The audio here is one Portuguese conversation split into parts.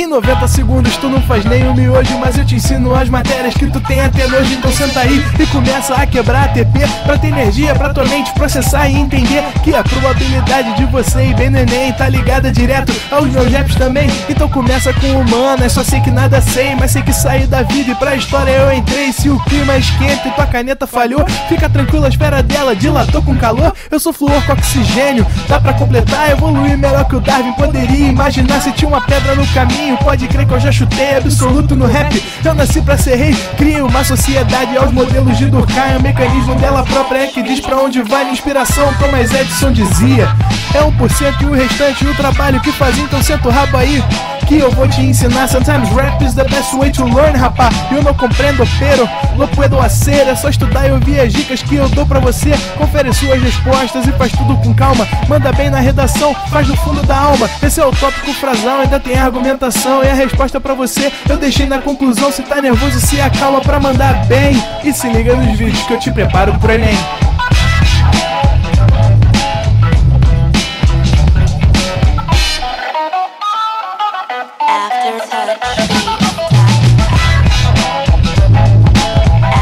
Em 90 segundos tu não faz nem um miojo, mas eu te ensino as matérias que tu tem até nojo. Então senta aí e começa a quebrar ATP pra ter energia, pra tua mente processar e entender que a probabilidade de você ir bem no Enem tá ligada direto aos meus raps também. Então começa com humanas, só sei que nada sei, mas sei que saí da vida e pra história eu entrei. Se o clima esquenta e tua caneta falhou, fica tranquilo, a esfera dela dilatou com calor. Eu sou flúor com oxigênio, dá pra completar, evoluir melhor que o Darwin poderia imaginar. Se tinha uma pedra no caminho, pode crer que eu já chutei absoluto no rap. Eu nasci pra ser rei, criei uma sociedade aos modelos de Durkheim. O mecanismo dela própria é que diz pra onde vai minha inspiração. Thomas Edison dizia, é 1% e o restante o trabalho que fazia. Então senta o rabo aí que eu vou te ensinar. Sometimes rap is the best way to learn, rapá. Eu não compreendo, pero não puedo hacer. É só estudar e ouvir as dicas que eu dou pra você. Confere suas respostas e faz tudo com calma. Manda bem na redação, faz no fundo da alma. Esse é o tópico frasal, ainda tem argumentação. E a resposta pra você eu deixei na conclusão. Se tá nervoso, se acalma pra mandar bem. E se liga nos vídeos que eu te preparo pro Enem.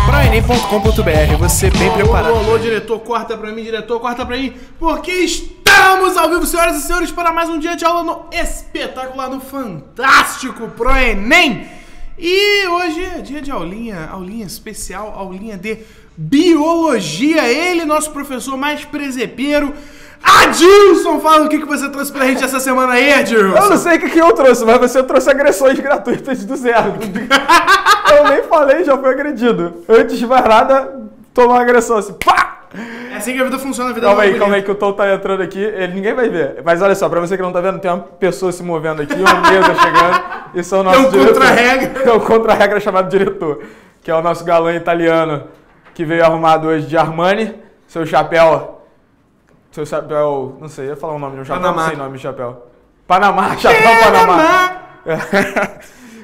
Proenem.com.br, você bem preparado. Alô, diretor, corta pra mim, porque estamos ao vivo, senhoras e senhores, para mais um dia de aula no espetacular, no fantástico Proenem. E hoje é dia de aulinha especial, aulinha de biologia. Ele, nosso professor mais presepeiro, Adilson. Fala o que você trouxe pra gente essa semana aí, Adilson. Eu não sei o que eu trouxe, mas você trouxe agressões gratuitas do zero. Eu nem falei, já fui agredido. Antes de mais nada, tomou uma agressão assim, pá! É assim que a vida funciona, a vida calma aí, que o Tom tá entrando aqui, ninguém vai ver. Mas olha só, pra você que não tá vendo, tem uma pessoa se movendo aqui, uma mesa chegando, e são o nosso diretor. Contra-regra. É um contra-regra chamado diretor, que é o nosso galã italiano, que veio arrumado hoje de Armani, seu chapéu, não sei, eu ia falar o nome de um chapéu, Panamá. Não sei o nome de chapéu. Chapéu Panamá.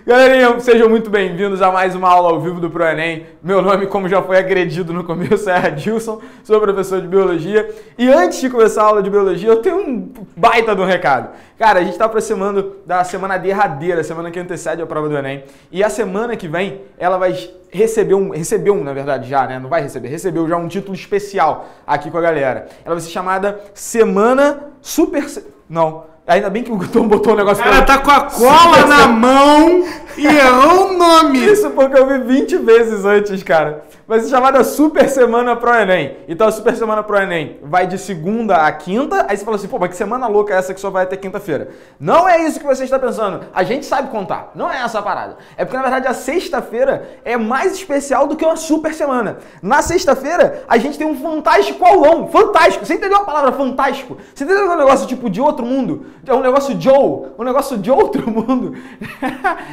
Galerinha, sejam muito bem-vindos a mais uma aula ao vivo do Proenem. Meu nome, como já foi agredido no começo, é Adilson, sou professor de Biologia. E antes de começar a aula de Biologia, eu tenho um baita de um recado. Cara, a gente está aproximando da semana derradeira, semana que antecede a prova do Enem. E a semana que vem, ela vai recebeu, na verdade, já, né? Não vai receber, recebeu já um título especial aqui com a galera. Ela vai ser chamada Semana Super... Não... Ainda bem que o Tom botou um negócio... O cara tá com a cola na mão e errou o nome. Isso porque eu vi 20 vezes antes, cara. Vai ser chamada Super Semana Pro Enem. Então a Super Semana Pro Enem vai de segunda a quinta. Aí você fala assim, pô, mas que semana louca é essa que só vai até quinta-feira? Não é isso que você está pensando. A gente sabe contar. Não é essa a parada. É porque, na verdade, a sexta-feira é mais especial do que uma Super Semana. Na sexta-feira, a gente tem um fantástico aulão. Fantástico. Você entendeu a palavra fantástico? Você entendeu um negócio tipo de outro mundo? É um negócio Joe. Um negócio de outro mundo.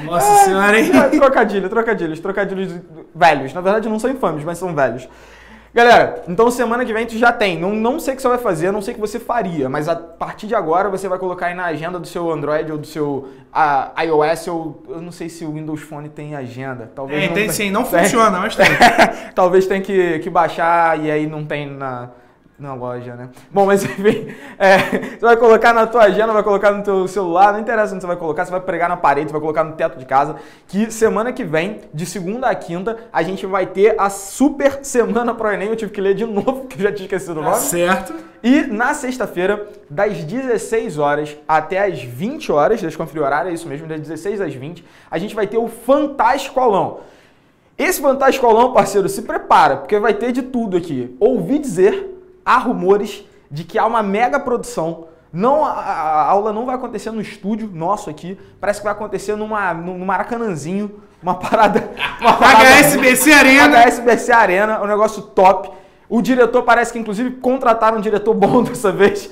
Nossa senhora, hein? Trocadilhos velhos. Na verdade, não são infames, mas são velhos. Galera, então semana que vem tu já tem. Não sei o que você vai fazer, não sei o que você faria, mas a partir de agora você vai colocar aí na agenda do seu Android ou do seu iOS, ou eu não sei se o Windows Phone tem agenda. Talvez tem sim, não funciona, mas tem. Talvez tenha que baixar e aí não tem na loja, né? Bom, mas enfim, você vai colocar na tua agenda, vai colocar no teu celular, não interessa onde você vai colocar, você vai pregar na parede, você vai colocar no teto de casa, que semana que vem, de segunda a quinta, a gente vai ter a Super Semana Pro Enem. Eu tive que ler de novo, porque eu já tinha esquecido o nome. Certo. E na sexta-feira, das 16 horas até as 20 horas, deixa eu conferir o horário, é isso mesmo, das 16 às 20, a gente vai ter o Fantástico Aulão. Esse Fantástico Aulão, parceiro, se prepara, porque vai ter de tudo aqui. Ouvi dizer... Há rumores de que há uma mega produção. A aula não vai acontecer no estúdio nosso aqui. Parece que vai acontecer no Maracanãzinho. Uma parada... HSBC Arena. HSBC Arena, um negócio top. O diretor parece que, inclusive, contrataram um diretor bom dessa vez.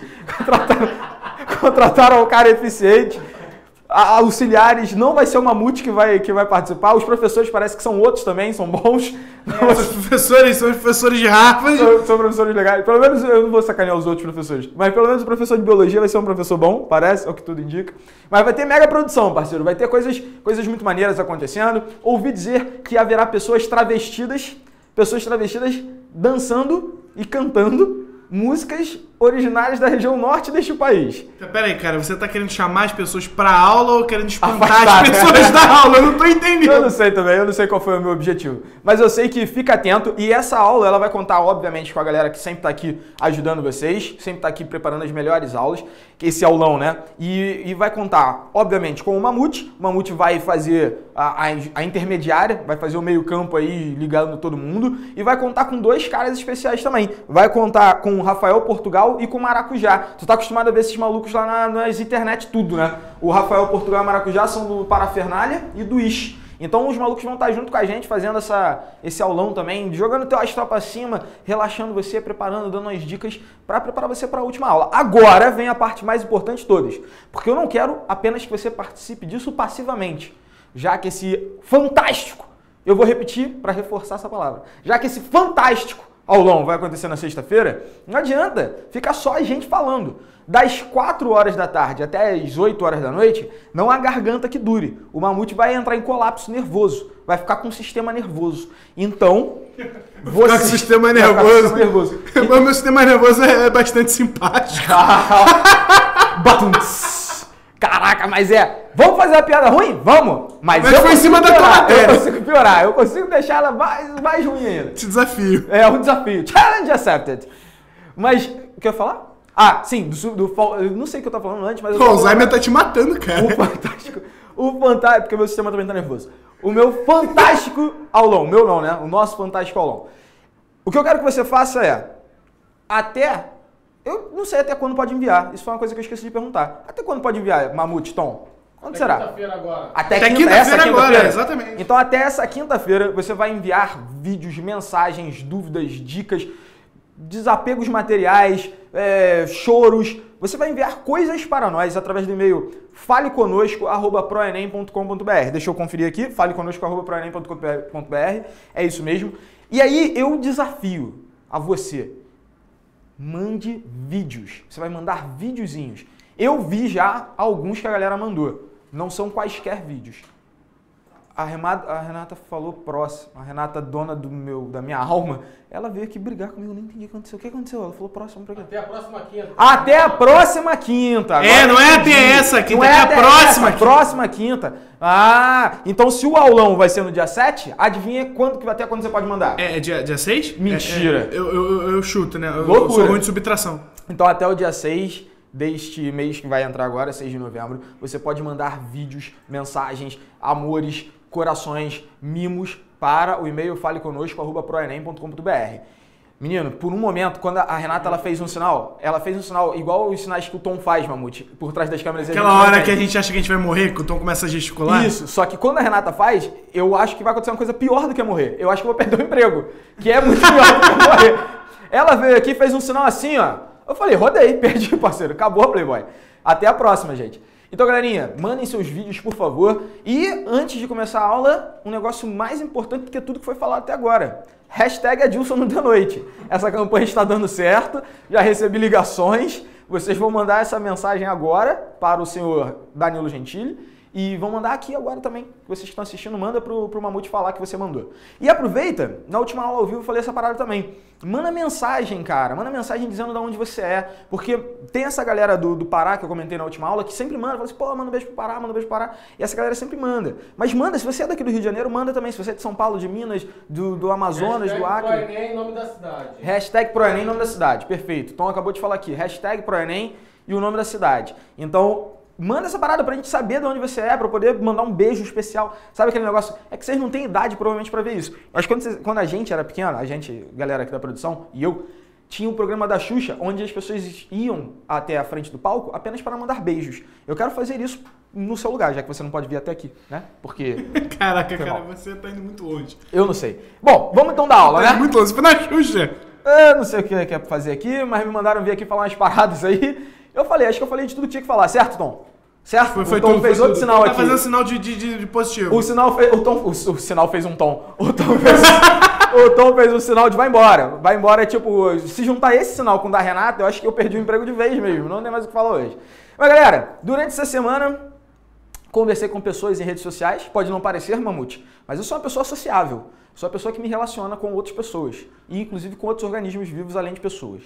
Contrataram um cara eficiente. Auxiliares, não vai ser o Mamute que vai participar. Os professores parece que são outros também, são bons. Os professores são professores de Harvard. São professores legais. Pelo menos eu não vou sacanear os outros professores. Mas pelo menos o professor de biologia vai ser um professor bom, parece, é o que tudo indica. Mas vai ter mega produção, parceiro. Vai ter coisas muito maneiras acontecendo. Ouvi dizer que haverá pessoas travestidas dançando e cantando músicas originárias da região norte deste país. Pera aí, cara, você tá querendo chamar as pessoas pra aula ou querendo espantar Afastar, as pessoas da aula? Eu não tô entendendo. Eu não sei também, eu não sei qual foi o meu objetivo. Mas eu sei que fica atento e essa aula ela vai contar, obviamente, com a galera que sempre tá aqui ajudando vocês, sempre tá aqui preparando as melhores aulas, esse aulão, né? E vai contar, obviamente, com o Mamute. O Mamute vai fazer a intermediária, vai fazer o meio campo aí, ligando todo mundo. E vai contar com dois caras especiais também. Vai contar com o Rafael Portugal e com o Maracujá. Tu tá acostumado a ver esses malucos lá nas internet tudo, né? O Rafael Portugal e o Maracujá são do Parafernália e do Ish. Então os malucos vão estar junto com a gente fazendo esse aulão também, jogando teu astral pra cima, relaxando você, preparando, dando umas dicas para preparar você para a última aula. Agora vem a parte mais importante de todas, porque eu não quero apenas que você participe disso passivamente, já que esse fantástico, eu vou repetir para reforçar essa palavra, já que esse fantástico aulão vai acontecer na sexta-feira, não adianta ficar só a gente falando. Das 4 horas da tarde até as 8 horas da noite, não há garganta que dure. O Mamute vai entrar em colapso nervoso, vai ficar com um sistema nervoso. Então, você... Ficar com sistema nervoso. O meu sistema nervoso é bastante simpático. Caraca, mas vamos fazer uma piada ruim? Vamos! Mas eu foi em cima da tua matéria. Eu consigo piorar, eu consigo deixar ela mais ruim ainda. Te desafio. É um desafio. Challenge accepted. Mas, o que eu ia falar? Ah, sim, eu não sei o que eu tava falando antes, mas... O Alzheimer tá te matando, cara. O fantástico, porque meu sistema também tá nervoso. O meu fantástico aulão, meu não, né? O nosso fantástico aulão. O que eu quero que você faça eu não sei até quando pode enviar, isso foi uma coisa que eu esqueci de perguntar. Até quando pode enviar, Mamute, Tom? Quando será? Quinta-feira agora. Até quinta-feira agora, exatamente. Então até essa quinta-feira você vai enviar vídeos, mensagens, dúvidas, dicas, desapegos materiais, choros. Você vai enviar coisas para nós através do e-mail faleconosco@proenem.com.br. Deixa eu conferir aqui, faleconosco@proenem.com.br. É isso mesmo. E aí eu desafio a você, mande vídeos. Você vai mandar videozinhos. Eu vi já alguns que a galera mandou. Não são quaisquer vídeos. A Renata falou próximo. A Renata, dona da minha alma, ela veio aqui brigar comigo. Eu não entendi o que aconteceu. O que aconteceu? Ela falou próximo pra quê? Até a próxima quinta. Até a próxima quinta. Agora não é até essa quinta, é a próxima. Próxima quinta. Ah, então se o aulão vai ser no dia 7, adivinha até quando você pode mandar? É dia 6? Mentira. Eu chuto, né? Loucura. Eu sou ruim de subtração. Então até o dia 6 deste mês que vai entrar agora, 6 de novembro, você pode mandar vídeos, mensagens, amores, corações, mimos para o e-mail faleconosco@proenem.com.br. Menino, por um momento, quando a Renata ela fez um sinal igual os sinais que o Tom faz, Mamute, por trás das câmeras. Aquela hora que a gente acha que a gente vai morrer, que o Tom começa a gesticular. Isso, só que quando a Renata faz, eu acho que vai acontecer uma coisa pior do que morrer. Eu acho que eu vou perder o emprego, que é muito pior do que morrer. Ela veio aqui e fez um sinal assim, ó. Eu falei, rodei, perdi, parceiro. Acabou a Playboy. Até a próxima, gente. Então, galerinha, mandem seus vídeos, por favor. E, antes de começar a aula, um negócio mais importante do que tudo que foi falado até agora. #Adilson no da noite. Essa campanha está dando certo. Já recebi ligações. Vocês vão mandar essa mensagem agora para o senhor Danilo Gentili. E vão mandar aqui agora também. Vocês que estão assistindo, manda pro Mamute falar que você mandou. E aproveita, na última aula ao vivo eu falei essa parada também. Manda mensagem, cara. Manda mensagem dizendo de onde você é. Porque tem essa galera do Pará, que eu comentei na última aula, que sempre manda. Fala assim, pô, manda um beijo pro Pará, manda um beijo pro Pará. E essa galera sempre manda. Mas manda, se você é daqui do Rio de Janeiro, manda também. Se você é de São Paulo, de Minas, do Amazonas, do Acre. #ProEnem, nome da cidade. #ProEnem, nome da cidade. Perfeito. Tom acabou de falar aqui. #ProEnem e o nome da cidade. Então... manda essa parada pra gente saber de onde você é, pra poder mandar um beijo especial. Sabe aquele negócio? É que vocês não têm idade, provavelmente, pra ver isso. Mas quando a gente era pequeno, galera aqui da produção, e eu, tinha um programa da Xuxa, onde as pessoas iam até a frente do palco apenas para mandar beijos. Eu quero fazer isso no seu lugar, já que você não pode vir até aqui, né? Porque... Caraca, cara, você tá indo muito longe. Eu não sei. Bom, vamos então dar aula, né? Muito longe, você foi na Xuxa. Eu não sei o que é pra fazer aqui, mas me mandaram vir aqui falar umas paradas aí. Acho que eu falei de tudo que tinha que falar, certo, Tom? Certo? Foi o Tom tudo, fez outro tudo. sinal tá aqui. Tá fazendo sinal de positivo. O sinal fez um tom. O Tom fez um sinal de vai embora. Vai embora é tipo, se juntar esse sinal com o da Renata, eu acho que eu perdi o emprego de vez mesmo. Não tem mais o que falar hoje. Mas galera, durante essa semana, conversei com pessoas em redes sociais. Pode não parecer, Mamute, mas eu sou uma pessoa sociável. Sou uma pessoa que me relaciona com outras pessoas. E inclusive com outros organismos vivos além de pessoas.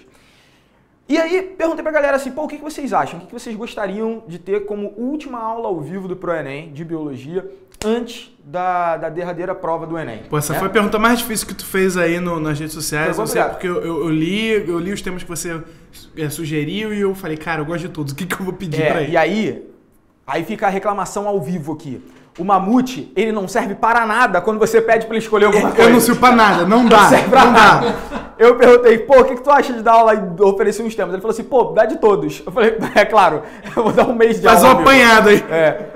E aí, perguntei pra galera assim, pô, o que vocês acham? O que vocês gostariam de ter como última aula ao vivo do ProEnem de Biologia antes da derradeira prova do Enem? Pô, essa foi a pergunta mais difícil que tu fez aí nas redes sociais. Eu sei, porque eu li os temas que você sugeriu e eu falei, cara, eu gosto de todos. O que eu vou pedir pra ele? E aí fica a reclamação ao vivo aqui. O Mamute, ele não serve para nada quando você pede pra ele escolher alguma coisa. Eu não sirvo pra nada, não dá. Não serve pra nada. Eu perguntei, pô, o que tu acha de dar aula e oferecer uns temas? Ele falou assim, pô, dá de todos. Eu falei, é claro, eu vou dar um mês de aula. Faz uma apanhada aí.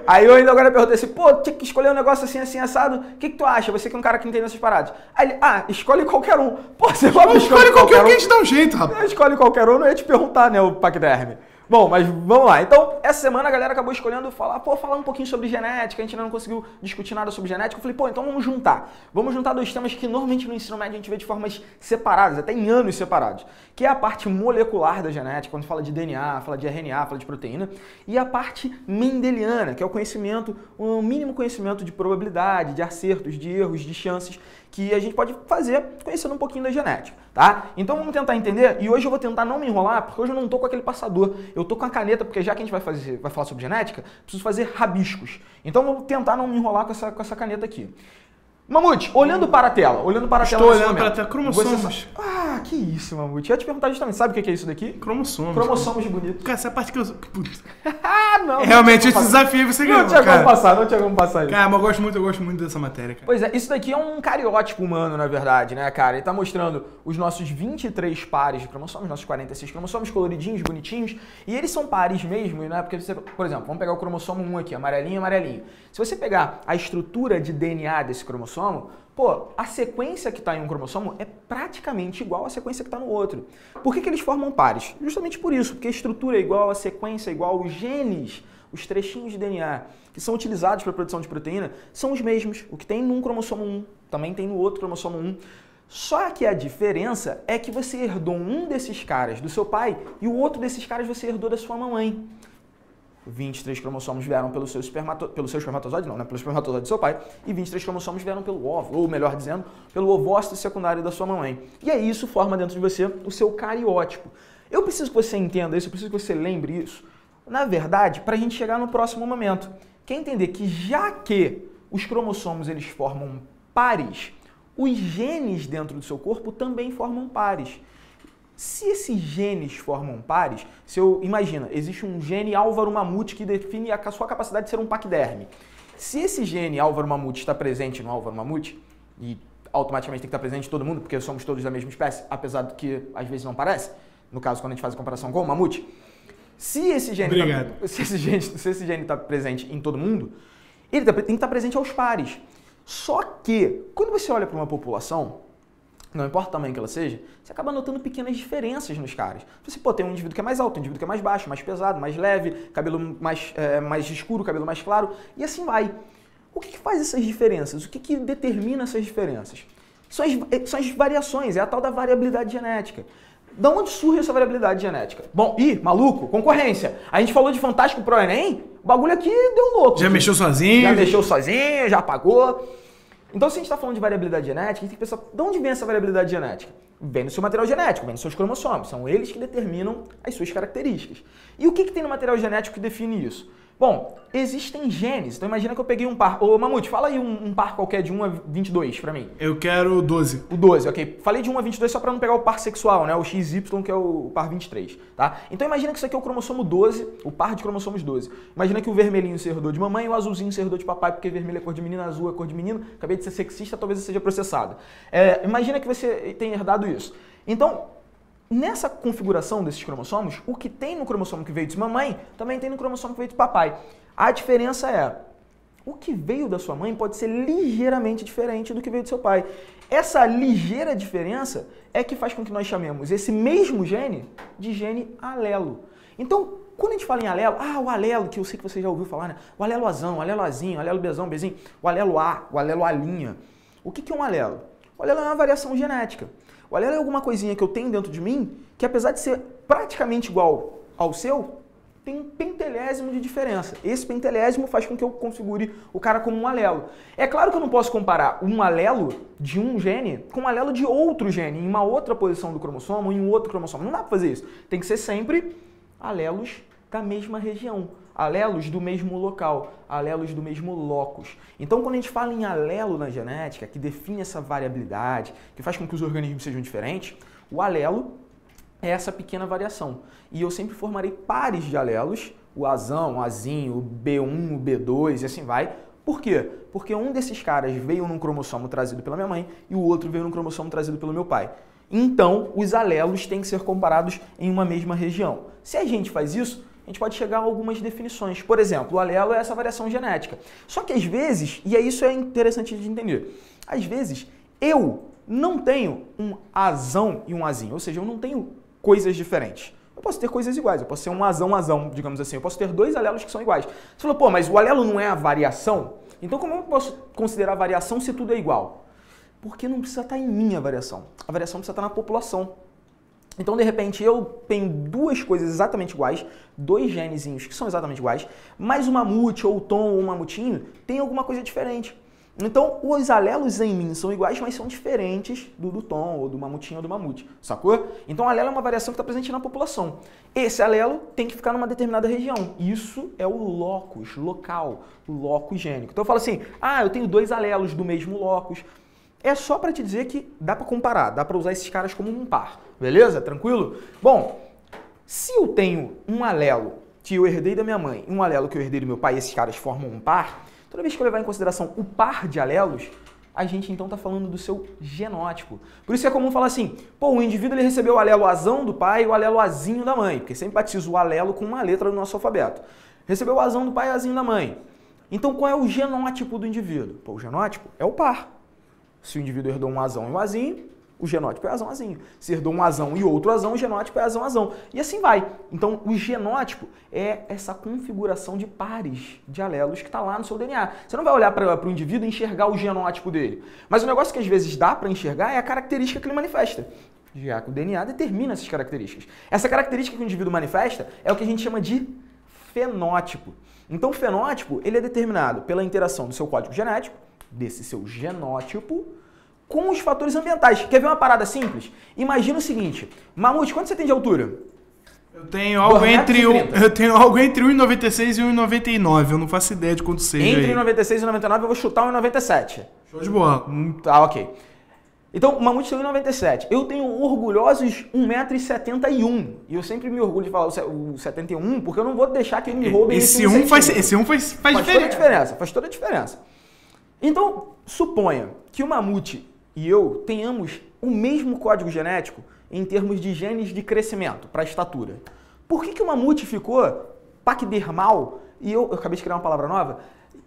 Aí eu ainda agora perguntei assim, pô, tinha que escolher um negócio assim, assim, assado. O que tu acha? Você que é um cara que entende essas paradas. Aí ele, escolhe qualquer um. Pô, você vai escolhe qualquer um que a gente dá um jeito, rapaz. Escolhe qualquer um, não ia te perguntar, né, o paquiderme. Bom, mas vamos lá. Então, essa semana a galera acabou escolhendo falar um pouquinho sobre genética, a gente ainda não conseguiu discutir nada sobre genética. Eu falei, pô, então vamos juntar. Vamos juntar dois temas que normalmente no ensino médio a gente vê de formas separadas, até em anos separados, que é a parte molecular da genética, quando fala de DNA, fala de RNA, fala de proteína, e a parte mendeliana, que é o conhecimento, o mínimo conhecimento de probabilidade, de acertos, de erros, de chances, que a gente pode fazer conhecendo um pouquinho da genética, tá? Então vamos tentar entender, e hoje eu vou tentar não me enrolar, porque hoje eu não tô com aquele passador, eu tô com a caneta, porque já que a gente vai falar sobre genética, preciso fazer rabiscos. Então eu vou tentar não me enrolar com essa caneta aqui. Mamute, olhando para a tela, Estou olhando para a tela, cromossomos. Que isso, Mamute. Eu ia te perguntar justamente, sabe o que é isso daqui? Cromossomos. Cromossomos bonitos. Cara, essa parte que eu... Não. Realmente, esse desafio você ganhou, Não tinha como passar isso. Cara, mas eu gosto muito dessa matéria, cara. Pois é, isso daqui é um cariótipo humano, na verdade, né, cara? Ele tá mostrando os nossos 23 pares de cromossomos, nossos 46 cromossomos coloridinhos, bonitinhos, e eles são pares mesmo, né? Porque você, por exemplo, vamos pegar o cromossomo 1 aqui, amarelinho, amarelinho. Se você pegar a estrutura de DNA desse cromossomo, pô, a sequência que está em um cromossomo é praticamente igual à sequência que está no outro. Por que eles formam pares? Justamente por isso, porque a estrutura é igual, a sequência é igual, os genes, os trechinhos de DNA que são utilizados para a produção de proteína são os mesmos. O que tem num cromossomo 1 também tem no outro cromossomo 1. Só que a diferença é que você herdou um desses caras do seu pai e o outro desses caras você herdou da sua mamãe. 23 cromossomos vieram pelo seu espermatozoide, não, né? Pelo espermatozoide do seu pai, e 23 cromossomos vieram pelo óvulo, ou melhor dizendo, pelo ovócito secundário da sua mamãe. E aí isso forma dentro de você o seu cariótipo. Eu preciso que você entenda isso, eu preciso que você lembre isso, na verdade, para a gente chegar no próximo momento, que é entender que já que os cromossomos eles formam pares, os genes dentro do seu corpo também formam pares. Se esses genes formam pares, imagina, existe um gene Álvaro Mamute que define a sua capacidade de ser um paquiderme. Se esse gene Álvaro Mamute está presente no Álvaro Mamute, e automaticamente tem que estar presente em todo mundo, porque somos todos da mesma espécie, apesar de que às vezes não parece, no caso quando a gente faz a comparação com o mamute, se esse gene está presente em todo mundo, ele tem que estar presente aos pares. Só que, quando você olha para uma população, não importa o tamanho que ela seja, você acaba notando pequenas diferenças nos caras. Você tem um indivíduo que é mais alto, um indivíduo que é mais baixo, mais pesado, mais leve, cabelo mais escuro, cabelo mais claro, e assim vai. O que faz essas diferenças? O que determina essas diferenças? São as variações, é a tal da variabilidade genética. Da onde surge essa variabilidade genética? Bom, maluco, concorrência. A gente falou de Fantástico pro Enem, o bagulho aqui deu louco. Já mexeu sozinho. Já apagou. Então, se a gente está falando de variabilidade genética, a gente tem que pensar, de onde vem essa variabilidade genética? Vem do seu material genético, vem dos seus cromossomos. São eles que determinam as suas características. E o que tem no material genético que define isso? Bom, existem genes. Então, imagina que eu peguei um par. Ô, Mamute, fala aí um par qualquer de 1 a 22 pra mim. Eu quero 12. O 12, ok. Falei de 1 a 22 só pra não pegar o par sexual, né? O XY, que é o par 23, tá? Então, imagina que isso aqui é o cromossomo 12, o par de cromossomos 12. Imagina que o vermelhinho se herdou de mamãe e o azulzinho se herdou de papai, porque vermelho é cor de menina, azul é cor de menino. Acabei de ser sexista, talvez eu seja processado. Imagina que você tenha herdado isso. Então, nessa configuração desses cromossomos, o que tem no cromossomo que veio de mamãe, também tem no cromossomo que veio de papai. A diferença é, o que veio da sua mãe pode ser ligeiramente diferente do que veio do seu pai. Essa ligeira diferença é que faz com que nós chamemos esse mesmo gene de gene alelo. Então, quando a gente fala em alelo, o alelo, que eu sei que você já ouviu falar, né? O alelo Azão, o alelo Azinho, o alelo Bezão, Bezinho, o alelo A, o alelo Alinha. O que é um alelo? O alelo é uma variação genética. O alelo é alguma coisinha que eu tenho dentro de mim que, apesar de ser praticamente igual ao seu, tem um pentelésimo de diferença. Esse pentelésimo faz com que eu configure o cara como um alelo. É claro que eu não posso comparar um alelo de um gene com um alelo de outro gene, em uma outra posição do cromossomo, em um outro cromossomo. Não dá para fazer isso. Tem que ser sempre alelos da mesma região, alelos do mesmo local, alelos do mesmo locus. Então, quando a gente fala em alelo na genética, que define essa variabilidade, que faz com que os organismos sejam diferentes, o alelo é essa pequena variação. E eu sempre formarei pares de alelos, o Azão, o Azinho, o B1, o B2 e assim vai. Por quê? Porque um desses caras veio num cromossomo trazido pela minha mãe e o outro veio num cromossomo trazido pelo meu pai. Então, os alelos têm que ser comparados em uma mesma região. Se a gente faz isso, a gente pode chegar a algumas definições. Por exemplo, o alelo é essa variação genética. Só que às vezes, e isso é interessante de entender, às vezes eu não tenho um Azão e um Azinho, ou seja, eu não tenho coisas diferentes. Eu posso ter coisas iguais, eu posso ser um azão, digamos assim, eu posso ter dois alelos que são iguais. Você falou, pô, mas o alelo não é a variação? Então como eu posso considerar a variação se tudo é igual? Porque não precisa estar em mim a variação precisa estar na população. Então, de repente, eu tenho duas coisas exatamente iguais, dois genezinhos que são exatamente iguais, mas o mamute, ou o tom, ou o mamutinho, tem alguma coisa diferente. Então, os alelos em mim são iguais, mas são diferentes do tom, ou do mamutinho, ou do mamute, sacou? Então, o alelo é uma variação que está presente na população. Esse alelo tem que ficar numa determinada região. Isso é o locus, local, o locus gênico. Então, eu falo assim, eu tenho dois alelos do mesmo locus. É só para te dizer que dá para comparar, dá para usar esses caras como um par, beleza? Tranquilo? Bom, se eu tenho um alelo que eu herdei da minha mãe e um alelo que eu herdei do meu pai e esses caras formam um par, toda vez que eu levar em consideração o par de alelos, a gente então está falando do seu genótipo. Por isso é comum falar assim, pô, o indivíduo ele recebeu o alelo azão do pai e o alelo azinho da mãe, porque sempre batiza o alelo com uma letra do nosso alfabeto. Recebeu o azão do pai e o azinho da mãe. Então qual é o genótipo do indivíduo? Pô, o genótipo é o par. Se o indivíduo herdou um azão e um azinho, o genótipo é azão-azinho. Se herdou um azão e outro azão, o genótipo é azão-azão. E assim vai. Então, o genótipo é essa configuração de pares de alelos que está lá no seu DNA. Você não vai olhar para o indivíduo e enxergar o genótipo dele. Mas o negócio que às vezes dá para enxergar é a característica que ele manifesta. Já que o DNA determina essas características. Essa característica que o indivíduo manifesta é o que a gente chama de fenótipo. Então, o fenótipo ele é determinado pela interação do seu código genético, desse seu genótipo, com os fatores ambientais. Quer ver uma parada simples? Imagina o seguinte, Mamute, quanto você tem de altura? Eu tenho algo entre 1,96 e 1,99. Eu não faço ideia de quanto seja. Entre 1,96 e 1,99 eu vou chutar 1,97. Show de bola. Tá, ok. Então, o Mamute tem 1,97. Eu tenho orgulhosos 1,71 m. E eu sempre me orgulho de falar o 71, porque eu não vou deixar que ele me roube esse um faz diferença. Faz toda a diferença. Então, suponha que o mamute e eu tenhamos o mesmo código genético em termos de genes de crescimento para a estatura. Por que o mamute ficou paquidermal e eu acabei de criar uma palavra nova?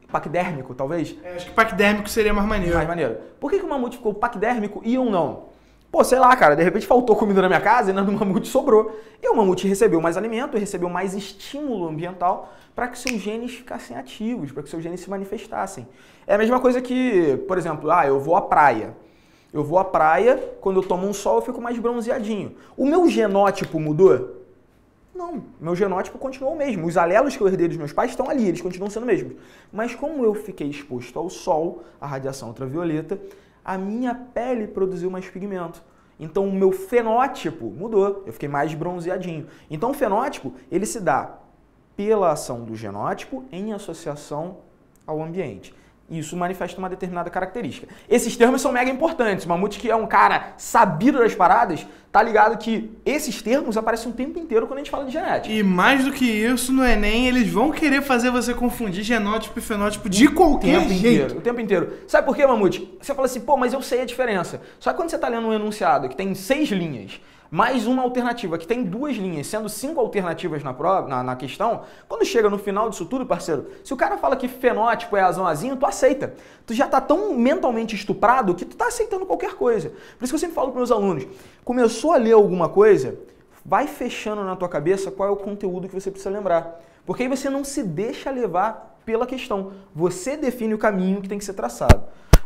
Paquidérmico, talvez? Acho que paquidérmico seria mais maneiro. Mais maneiro. Por que o mamute ficou paquidérmico e eu não? Pô, sei lá, cara, de repente faltou comida na minha casa e na do mamute sobrou. E o mamute recebeu mais alimento, recebeu mais estímulo ambiental para que seus genes ficassem ativos, para que seus genes se manifestassem. É a mesma coisa que, por exemplo, eu vou à praia. Eu vou à praia, quando eu tomo um sol eu fico mais bronzeadinho. O meu genótipo mudou? Não, meu genótipo continuou o mesmo. Os alelos que eu herdei dos meus pais estão ali, eles continuam sendo os mesmos. Mas como eu fiquei exposto ao sol, à radiação ultravioleta, a minha pele produziu mais pigmento. Então o meu fenótipo mudou, eu fiquei mais bronzeadinho. Então o fenótipo, ele se dá pela ação do genótipo em associação ao ambiente. Isso manifesta uma determinada característica. Esses termos são mega importantes. O Mamute, que é um cara sabido das paradas, tá ligado que esses termos aparecem o tempo inteiro quando a gente fala de genética. E mais do que isso, no Enem, eles vão querer fazer você confundir genótipo e fenótipo de qualquer jeito. O tempo inteiro. Sabe por quê, Mamute? Você fala assim, pô, mas eu sei a diferença. Só que quando você tá lendo um enunciado que tem 6 linhas, mais uma alternativa que tem 2 linhas, sendo 5 alternativas na prova, na questão, quando chega no final disso tudo, parceiro, se o cara fala que fenótipo é azão-azinho, tu aceita. Tu já tá tão mentalmente estuprado que tu tá aceitando qualquer coisa. Por isso que eu sempre falo para meus alunos, começou a ler alguma coisa, vai fechando na tua cabeça qual é o conteúdo que você precisa lembrar. Porque aí você não se deixa levar pela questão. Você define o caminho que tem que ser traçado.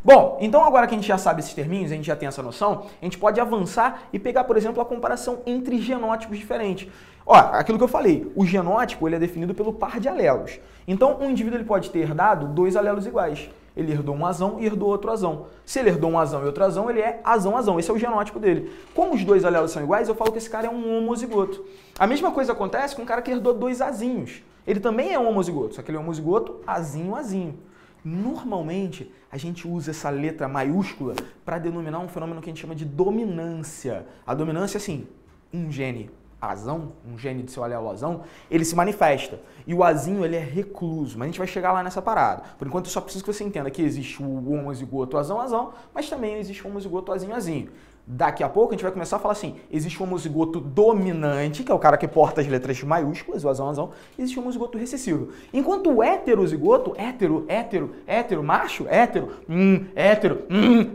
Bom, então agora que a gente já sabe esses terminhos, a gente já tem essa noção, a gente pode avançar e pegar, por exemplo, a comparação entre genótipos diferentes. Ó, aquilo que eu falei, o genótipo ele é definido pelo par de alelos. Então, um indivíduo ele pode ter herdado 2 alelos iguais. Ele herdou um azão e herdou outro azão. Se ele herdou um azão e outro azão, ele é azão-azão. Esse é o genótipo dele. Como os 2 alelos são iguais, eu falo que esse cara é um homozigoto. A mesma coisa acontece com um cara que herdou 2 azinhos. Ele também é um homozigoto, só que ele é um homozigoto azinho-azinho. Normalmente, a gente usa essa letra maiúscula para denominar um fenômeno que a gente chama de dominância. A dominância, assim, um gene azão, um gene de seu alelo azão, ele se manifesta. E o azinho, ele é recluso, mas a gente vai chegar lá nessa parada. Por enquanto, eu só preciso que você entenda que existe o homozigoto azão-azão, mas também existe o homozigoto azinho-azinho. Daqui a pouco a gente vai começar a falar assim, existe o homozigoto dominante, que é o cara que porta as letras maiúsculas, o azão-azão, e existe o homozigoto recessivo. Enquanto o heterozigoto, hétero, macho, hétero,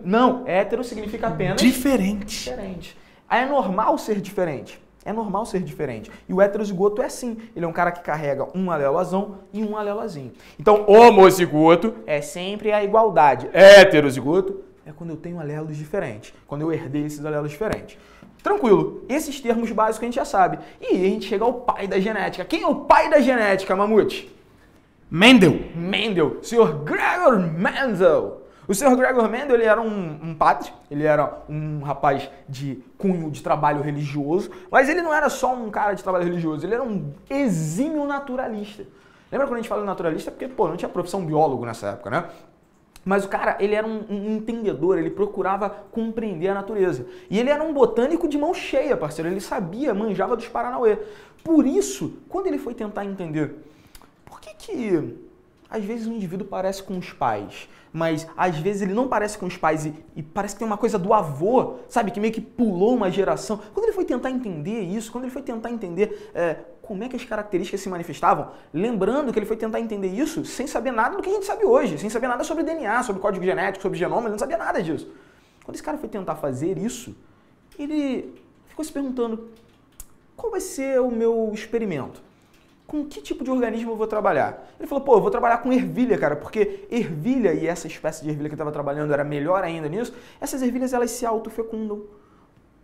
não, hétero significa apenas... Diferente. Aí é normal ser diferente. É normal ser diferente. E o heterozigoto é assim. Ele é um cara que carrega um alelo azão e um alelo azinho. Então, homozigoto é sempre a igualdade. Heterozigoto é quando eu tenho alelos diferentes. Quando eu herdei esses alelos diferentes. Tranquilo. Esses termos básicos a gente já sabe. E aí a gente chega ao pai da genética. Quem é o pai da genética, Mamute? Mendel. Sr. Gregor Mendel. O Sr. Gregor Mendel, ele era um padre, ele era um rapaz de cunho de trabalho religioso, mas ele não era só um cara de trabalho religioso, ele era um exímio naturalista. Lembra quando a gente fala naturalista? Porque, não tinha profissão biólogo nessa época, né? Mas o cara, ele era um entendedor, ele procurava compreender a natureza. E ele era um botânico de mão cheia, parceiro, ele sabia, manjava dos Paranauê. Por isso, quando ele foi tentar entender por que às vezes o indivíduo parece com os pais, mas às vezes ele não parece com os pais e parece que tem uma coisa do avô, sabe, que meio que pulou uma geração. Quando ele foi tentar entender isso, quando ele foi tentar entender como é que as características se manifestavam, lembrando que ele foi tentar entender isso sem saber nada do que a gente sabe hoje, sem saber nada sobre DNA, sobre código genético, sobre genoma, ele não sabia nada disso. Quando esse cara foi tentar fazer isso, ele ficou se perguntando, qual vai ser o meu experimento? Com que tipo de organismo eu vou trabalhar? Ele falou, eu vou trabalhar com ervilha, cara, porque ervilha, e essa espécie de ervilha que eu estava trabalhando era melhor ainda nisso, essas ervilhas, elas se autofecundam.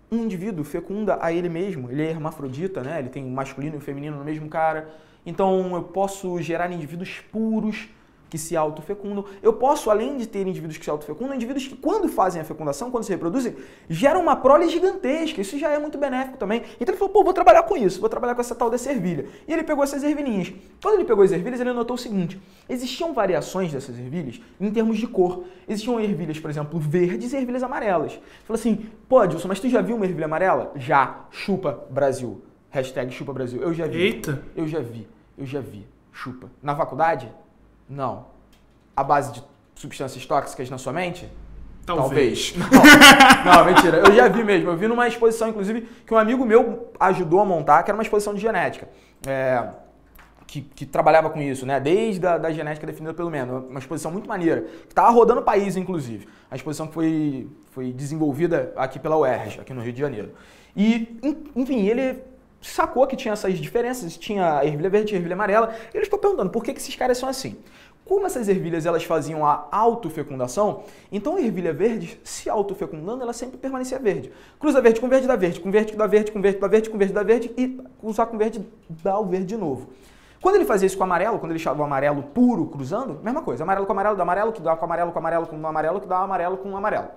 Um indivíduo fecunda a ele mesmo, ele é hermafrodita, né? Ele tem o masculino e o feminino no mesmo cara. Então, eu posso gerar indivíduos puros que se autofecundam. Eu posso, além de ter indivíduos que se autofecundam, indivíduos que, quando fazem a fecundação, quando se reproduzem, geram uma prole gigantesca. Isso já é muito benéfico também. Então ele falou, vou trabalhar com isso, vou trabalhar com essa tal dessa ervilha. E ele pegou essas ervilhinhas. Quando ele pegou as ervilhas, ele notou o seguinte, existiam variações dessas ervilhas em termos de cor. Existiam ervilhas, por exemplo, verdes e ervilhas amarelas. Ele falou assim, Dilson, mas tu já viu uma ervilha amarela? Já. Chupa Brasil. Hashtag chupa Brasil. Eu já vi. Eita. Eu já vi. Chupa. Na faculdade? Não. A base de substâncias tóxicas na sua mente? Talvez. Não, mentira. Eu já vi mesmo. Eu vi numa exposição, inclusive, que um amigo meu ajudou a montar, que era uma exposição de genética. Que trabalhava com isso, né? Desde a genética definida pelo Mendel. Uma exposição muito maneira. Que estava rodando o país, inclusive. A exposição que foi desenvolvida aqui pela UERJ, aqui no Rio de Janeiro. E, enfim, ele sacou que tinha essas diferenças, tinha a ervilha verde e a ervilha amarela, e ele ficou perguntando por que esses caras são assim. Como essas ervilhas elas faziam a autofecundação, então a ervilha verde, se autofecundando, ela sempre permanecia verde. Cruza verde com verde, dá verde, com verde dá verde, com verde dá verde, com verde dá verde, e cruzar com verde dá o verde de novo. Quando ele fazia isso com o amarelo, quando ele deixava o amarelo puro cruzando, mesma coisa, amarelo com amarelo, dá amarelo, que dá com amarelo, com amarelo, com amarelo, que dá amarelo com amarelo.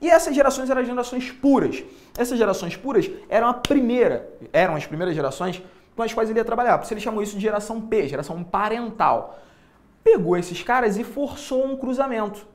E essas gerações eram gerações puras. Essas gerações puras eram as primeiras gerações com as quais ele ia trabalhar. Por isso ele chamou isso de geração P, geração parental. Pegou esses caras e forçou um cruzamento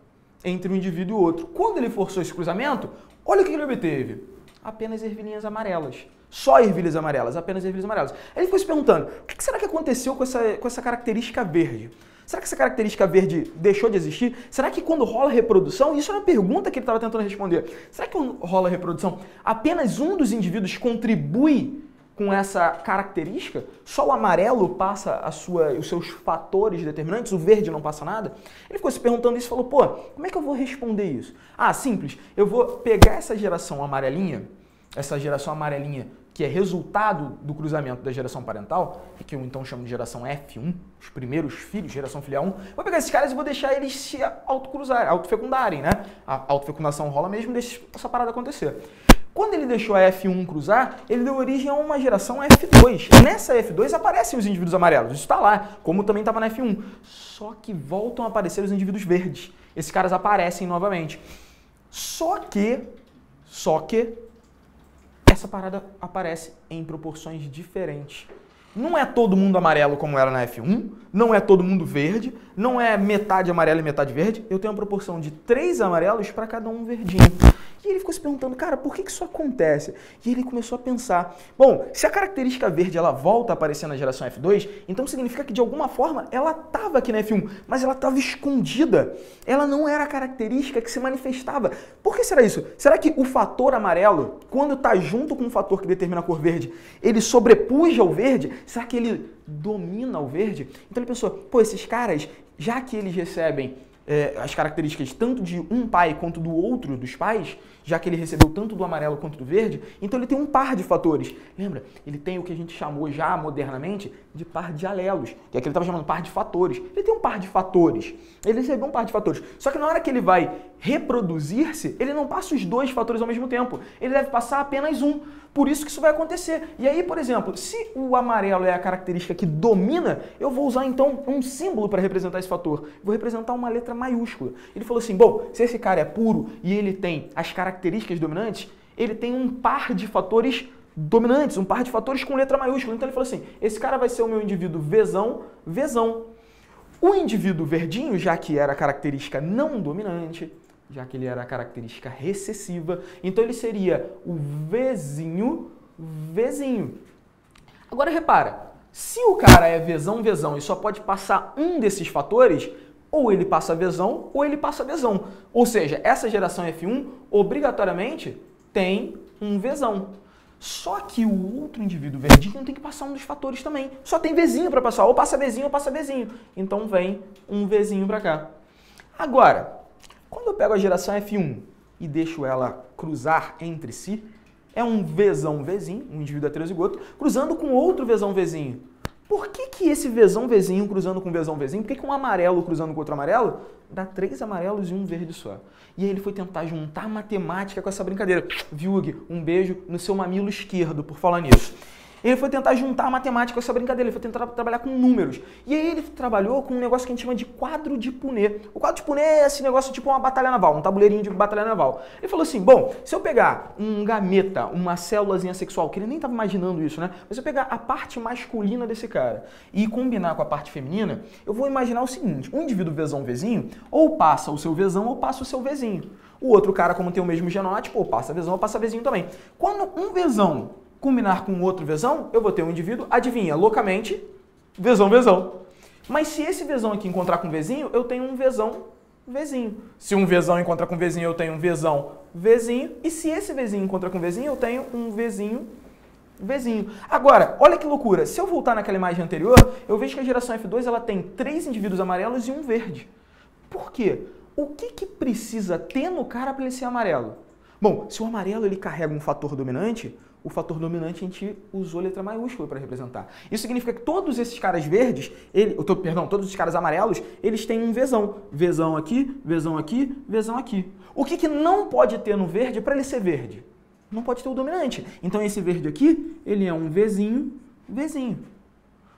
entre um indivíduo e outro. Quando ele forçou esse cruzamento, olha o que ele obteve. Apenas ervilhinhas amarelas. Só ervilhas amarelas, apenas ervilhas amarelas. Aí ele ficou se perguntando, o que será que aconteceu com essa característica verde? Será que essa característica verde deixou de existir? Será que quando rola reprodução, isso é uma pergunta que ele estava tentando responder, será que quando rola reprodução, apenas um dos indivíduos contribui com essa característica? Só o amarelo passa os seus fatores determinantes, o verde não passa nada? Ele ficou se perguntando isso e falou, como é que eu vou responder isso? Simples, eu vou pegar essa geração amarelinha que é resultado do cruzamento da geração parental, e que eu então chamo de geração F1, os primeiros filhos, geração filial 1, vou pegar esses caras e vou deixar eles se autocruzarem, autofecundarem, né? A autofecundação rola mesmo, deixa essa parada acontecer. Quando ele deixou a F1 cruzar, ele deu origem a uma geração F2. Nessa F2 aparecem os indivíduos amarelos, isso está lá, como também estava na F1. Só que voltam a aparecer os indivíduos verdes. Esses caras aparecem novamente. Só que essa parada aparece em proporções diferentes. Não é todo mundo amarelo como era na F1, não é todo mundo verde, não é metade amarelo e metade verde. Eu tenho uma proporção de 3 amarelos para cada um verdinho. E ele ficou se perguntando, cara, por que isso acontece? E ele começou a pensar, bom, se a característica verde ela volta a aparecer na geração F2, então significa que de alguma forma ela estava aqui na F1, mas ela estava escondida. Ela não era a característica que se manifestava. Por que será isso? Será que o fator amarelo, quando está junto com o fator que determina a cor verde, ele sobrepuja o verde? Será que ele domina o verde? Então ele pensou, pô, esses caras, já que eles recebem as características tanto de um pai quanto do outro dos pais, já que ele recebeu tanto do amarelo quanto do verde, então ele tem um par de fatores. Lembra? Ele tem o que a gente chamou já modernamente de par de alelos, que é que ele estava chamando par de fatores. Ele tem um par de fatores. Ele recebeu um par de fatores. Só que na hora que ele vai reproduzir-se, ele não passa os 2 fatores ao mesmo tempo. Ele deve passar apenas um. Por isso que isso vai acontecer. E aí, por exemplo, se o amarelo é a característica que domina, eu vou usar então um símbolo para representar esse fator. Vou representar uma letra maiúscula. Ele falou assim, bom, se esse cara é puro e ele tem as características dominantes, ele tem um par de fatores dominantes, um par de fatores com letra maiúscula. Então ele falou assim, esse cara vai ser o meu indivíduo Vzão, Vzão. O indivíduo verdinho, já que era a característica não dominante, já que ele era a característica recessiva, então ele seria o Vzinho, Vzinho. Agora repara, se o cara é Vzão, Vzão e só pode passar um desses fatores, ou ele passa Vzão ou ele passa Vzão. Ou seja, essa geração F1 obrigatoriamente tem um Vzão. Só que o outro indivíduo verdinho tem que passar um dos fatores também. Só tem Vzinho para passar, ou passa Vzinho ou passa Vzinho. Então vem um Vzinho para cá. Agora, quando eu pego a geração F1 e deixo ela cruzar entre si, é um Vzão, Vzinho, um indivíduo heterozigoto, cruzando com outro Vzão, Vzinho. Por que esse Vzão, Vzinho cruzando com Vzão, Vzinho? Por que um amarelo cruzando com outro amarelo dá 3 amarelos e um verde só? E aí ele foi tentar juntar matemática com essa brincadeira. Viug, um beijo no seu mamilo esquerdo por falar nisso. Ele foi tentar juntar a matemática com essa brincadeira, ele foi tentar trabalhar com números. E aí ele trabalhou com um negócio que a gente chama de quadro de Punnett. O quadro de Punnett é esse negócio tipo uma batalha naval, um tabuleirinho de batalha naval. Ele falou assim, bom, se eu pegar um gameta, uma célulazinha sexual, que ele nem estava imaginando isso, né? Mas se eu pegar a parte masculina desse cara e combinar com a parte feminina, eu vou imaginar o seguinte, um indivíduo Vzão, Vzinho, ou passa o seu Vzão ou passa o seu Vzinho. O outro cara, como tem o mesmo genótipo, ou passa Vzão ou passa Vzinho também. Quando um Vzão combinar com outro Vzão, eu vou ter um indivíduo, adivinha, loucamente, Vzão, Vzão. Mas se esse Vzão aqui encontrar com Vzinho, eu tenho um Vzão, Vzinho. Se um Vzão encontrar com Vzinho, eu tenho um Vzão, Vzinho. E se esse Vzinho encontrar com Vzinho, eu tenho um Vzinho, Vzinho. Agora, olha que loucura. Se eu voltar naquela imagem anterior, eu vejo que a geração F2 ela tem 3 indivíduos amarelos e um verde. Por quê? O que precisa ter no cara para ele ser amarelo? Bom, se o amarelo ele carrega um fator dominante, o fator dominante a gente usou letra maiúscula para representar. Isso significa que todos esses caras verdes, todos os caras amarelos, eles têm um Vzão. Vzão aqui, Vzão aqui, Vzão aqui. O que não pode ter no verde para ele ser verde? Não pode ter o dominante. Então esse verde aqui, ele é um Vzinho, Vzinho.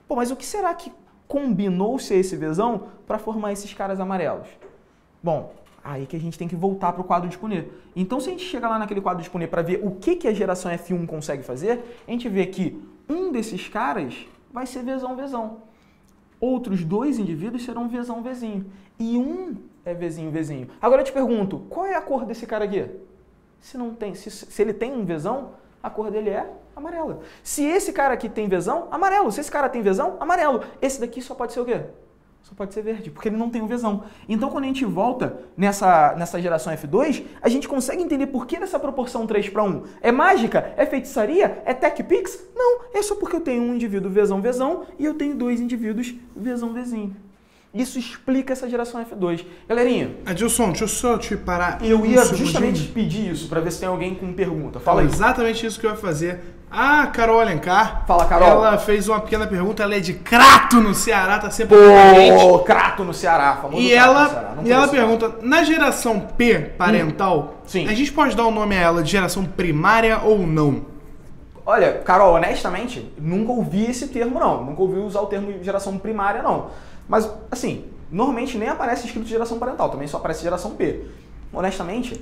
Pô, mas o que será que combinou-se esse Vzão para formar esses caras amarelos? Bom, aí que a gente tem que voltar para o quadro de Punnett. Então, se a gente chegar lá naquele quadro de Punnett para ver o que a geração F1 consegue fazer, a gente vê que um desses caras vai ser Vzão, Vzão. Outros 2 indivíduos serão Vzão, Vzinho. E um é Vzinho, Vzinho. Agora eu te pergunto, qual é a cor desse cara aqui? Se não tem, se ele tem um Vzão, a cor dele é amarela. Se esse cara aqui tem Vzão, amarelo. Se esse cara tem Vzão, amarelo. Esse daqui só pode ser o quê? Só pode ser verde, porque ele não tem um Vzão. Então, quando a gente volta nessa geração F2, a gente consegue entender por que dessa proporção 3:1. É mágica? É feitiçaria? É TechPix? Não, é só porque eu tenho um indivíduo Vzão, Vzão e eu tenho 2 indivíduos Vzão, Vzinho. Isso explica essa geração F2. Galerinha, Adilson, deixa eu só te parar. eu ia segundinho. justamente pedir isso pra ver se tem alguém com pergunta. Fala aí. Exatamente isso que eu ia fazer. A Carol Alencar. Fala, Carol. Ela fez uma pequena pergunta. Ela é de Crato, no Ceará. Tá sempre com a gente. Pô, Crato no Ceará, famoso E Crato no ela, Ceará. Não e ela conheço. pergunta, na geração P parental, Sim. a gente pode dar o nome a ela de geração primária ou não? Olha, Carol, honestamente, nunca ouvi esse termo, não. Nunca ouvi usar o termo geração primária, não. Mas, assim, normalmente nem aparece escrito geração parental, também só aparece geração P. Honestamente,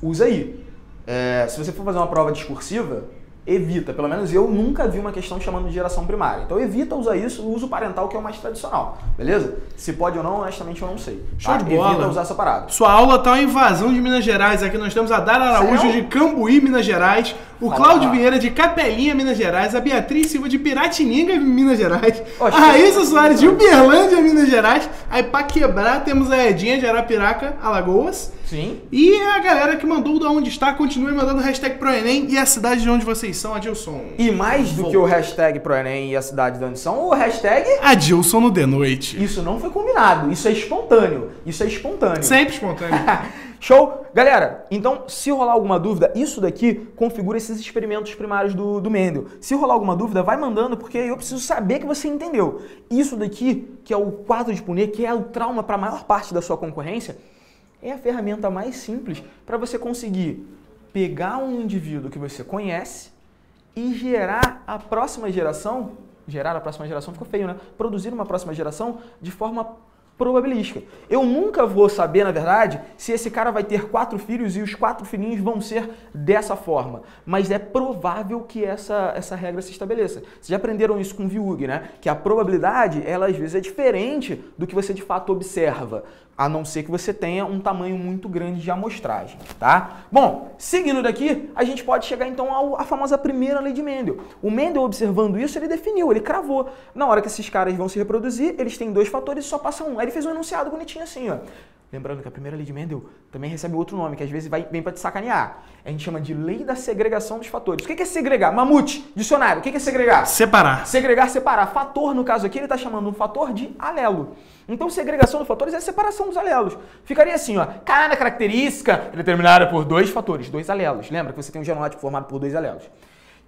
usa aí. Se você for fazer uma prova discursiva, evita. Pelo menos eu nunca vi uma questão chamando de geração primária. Então evita usar isso, o uso parental que é o mais tradicional. Beleza? Se pode ou não, honestamente eu não sei. Show de bola. Evita usar essa parada. Sua aula tá uma invasão de Minas Gerais. Aqui nós temos a Dara Araújo Sério? de Cambuí, Minas Gerais. O Fala, Cláudio fala. Vieira de Capelinha, Minas Gerais. A Beatriz Silva de Piratininga, Minas Gerais. Oxe, A Raíssa que- Soares de Uberlândia, Minas Gerais. Aí pra quebrar temos a Edinha de Arapiraca, Alagoas. Sim. E a galera que mandou o da onde está, continue mandando hashtag ProEnem e a cidade de onde vocês são, Adilson. E mais do que o hashtag pro Enem e a cidade de onde são, o hashtag... Adilson no The Noite. Isso não foi combinado, isso é espontâneo. Isso é espontâneo. Sempre espontâneo. Show? Galera, então, se rolar alguma dúvida, isso daqui configura esses experimentos primários do Mendel. Se rolar alguma dúvida, vai mandando, porque eu preciso saber que você entendeu. Isso daqui, que é o quadro de Punnett, que é o trauma para a maior parte da sua concorrência, é a ferramenta mais simples para você conseguir pegar um indivíduo que você conhece e gerar a próxima geração, ficou feio, né? Produzir uma próxima geração de forma probabilística. Eu nunca vou saber, na verdade, se esse cara vai ter 4 filhos e os 4 filhinhos vão ser dessa forma. Mas é provável que essa regra se estabeleça. Vocês já aprenderam isso com o Viug, né? Que a probabilidade, ela às vezes é diferente do que você de fato observa. A não ser que você tenha um tamanho muito grande de amostragem, tá? Bom, seguindo daqui, a gente pode chegar então à famosa primeira lei de Mendel. O Mendel, observando isso, ele definiu, ele cravou. Na hora que esses caras vão se reproduzir, eles têm 2 fatores e só passa um. Aí ele fez um enunciado bonitinho assim, ó. Lembrando que a primeira lei de Mendel também recebe outro nome, que às vezes vem para te sacanear. A gente chama de lei da segregação dos fatores. O que é segregar? Mamute, dicionário. O que é segregar? Separar. Segregar, separar. Fator, no caso aqui, ele está chamando um fator de alelo. Então, segregação de fatores é a separação dos alelos. Ficaria assim, ó. Cada característica é determinada por 2 fatores, 2 alelos. Lembra que você tem um genótipo formado por 2 alelos.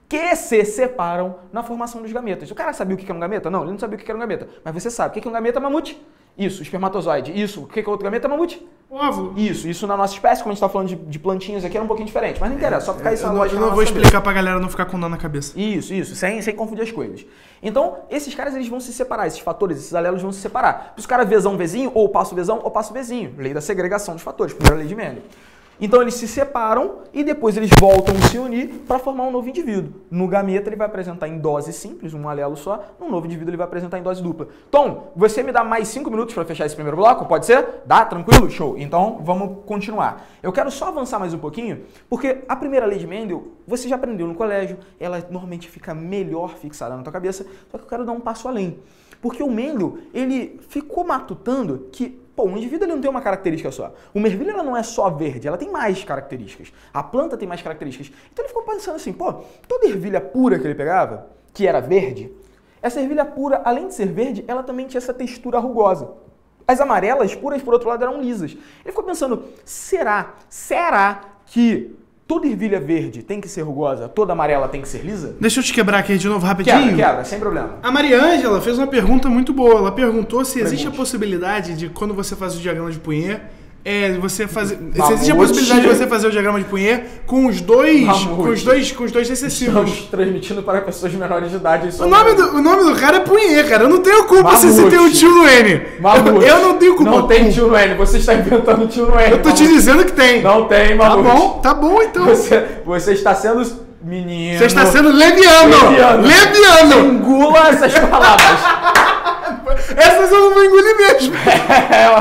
Que se separam na formação dos gametas. O cara sabia o que era um gameta? Não, ele não sabia o que era um gameta. Mas você sabe. O que é um gameta, mamute? Isso, espermatozoide. Isso, o que é outro gameta, mamute? Óvulo. Isso na nossa espécie, como a gente está falando de plantinhas aqui, era um pouquinho diferente. Mas não interessa, só ficar isso na Eu lógica. não vou explicar pra galera não ficar com dor na cabeça. Isso, sem confundir as coisas. Então, esses caras eles vão se separar, esses fatores, esses alelos vão se separar. Os caras Vzão, Vzinho, ou passo Vzão, ou passo Vzinho. Lei da segregação dos fatores, primeira lei de Mendel. Então eles se separam e depois eles voltam a se unir para formar um novo indivíduo. No gameta ele vai apresentar em dose simples, um alelo só. No novo indivíduo ele vai apresentar em dose dupla. Tom, você me dá mais 5 minutos para fechar esse primeiro bloco? Pode ser? Dá? Tranquilo? Show. Então vamos continuar. Eu quero só avançar mais um pouquinho, porque a primeira lei de Mendel, você já aprendeu no colégio, ela normalmente fica melhor fixada na tua cabeça, só que eu quero dar um passo além. Porque o Mendel, ele ficou matutando que pô, um indivíduo ele não tem uma característica só. Uma ervilha ela não é só verde, ela tem mais características. A planta tem mais características. Então ele ficou pensando assim, pô, toda ervilha pura que ele pegava, que era verde, essa ervilha pura, além de ser verde, ela também tinha essa textura rugosa. As amarelas puras, por outro lado, eram lisas. Ele ficou pensando, será que toda ervilha verde tem que ser rugosa, toda amarela tem que ser lisa? Deixa eu te quebrar aqui de novo rapidinho. Quebra, sem problema. A Maria Ângela fez uma pergunta muito boa. Ela perguntou se existe a Pergunte. possibilidade de, quando você faz o diagrama de Punnett, você fazer. Se Mamute. existe a possibilidade de você fazer o diagrama de Punnett com os dois. Mamute. Com os dois excessivos. Estamos transmitindo para pessoas menores de idade. O nome do cara é Punnett, cara. Eu não tenho culpa se você Mamute. tem um tio no N. Mamute. Eu não tenho culpa. Não tem tio no N, você está inventando tio no N. Eu tô te dizendo que tem. Não tem, Tá Mamute. bom, tá bom então. Você está sendo menino. Você está sendo leviano. Leviano. Engula essas palavras. Essas eu não vou engolir mesmo.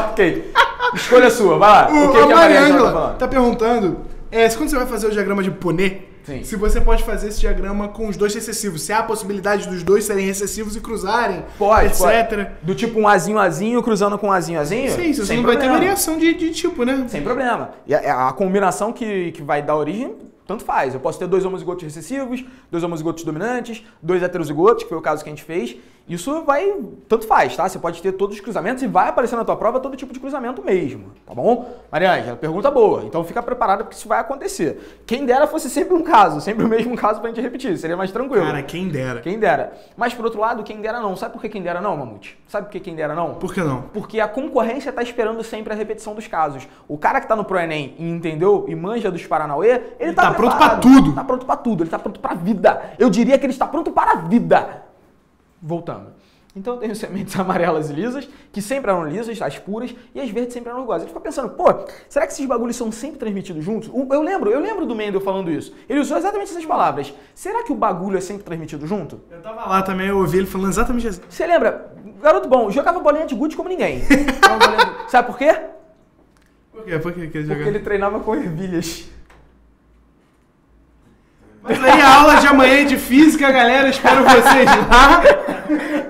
Ok. Escolha sua, vai lá. O que A a Maria Maria Ângela tá Ângela falando? tá perguntando se quando você vai fazer o diagrama de Punnett, Sim. se você pode fazer esse diagrama com os dois recessivos. Se há a possibilidade dos dois serem recessivos e cruzarem, Pode, etc. pode. Do tipo um azinho cruzando com um azinho. Sim, você sem não vai ter problema. variação de tipo, né? Sem problema. E a combinação que vai dar origem, tanto faz. Eu posso ter 2 homozigotos recessivos, 2 homozigotos dominantes, 2 heterozigotos, que foi o caso que a gente fez. Isso vai, tanto faz, tá? Você pode ter todos os cruzamentos e vai aparecer na tua prova todo tipo de cruzamento mesmo, tá bom? Mariângela, pergunta boa, então fica preparada porque isso vai acontecer. Quem dera fosse sempre um caso, sempre o mesmo caso pra gente repetir, seria mais tranquilo. Cara, quem dera. Quem dera. Mas por outro lado, quem dera não. Sabe por que quem dera não, Mamute? Sabe por que quem dera não? Por que não? Porque a concorrência tá esperando sempre a repetição dos casos. O cara que tá no ProEnem e entendeu e manja dos Paranauê, ele tá pronto pra preparado. tudo. Tá pronto pra tudo, ele tá pronto pra vida. Eu diria que ele está pronto para a vida. Voltando. Então eu tenho sementes amarelas e lisas, que sempre eram lisas, as puras, e as verdes sempre eram rugosas. Ele fica pensando, pô, será que esses bagulhos são sempre transmitidos juntos? Eu lembro do Mendel falando isso. Ele usou exatamente essas palavras. Será que o bagulho é sempre transmitido junto? Eu tava lá também, eu ouvi ele falando exatamente assim. Você lembra? Garoto bom, jogava bolinha de gude como ninguém. Sabe por quê? Por quê? Por que ele Porque jogava? ele treinava com ervilhas. Mas aí a aula de amanhã é de física, galera, espero vocês lá.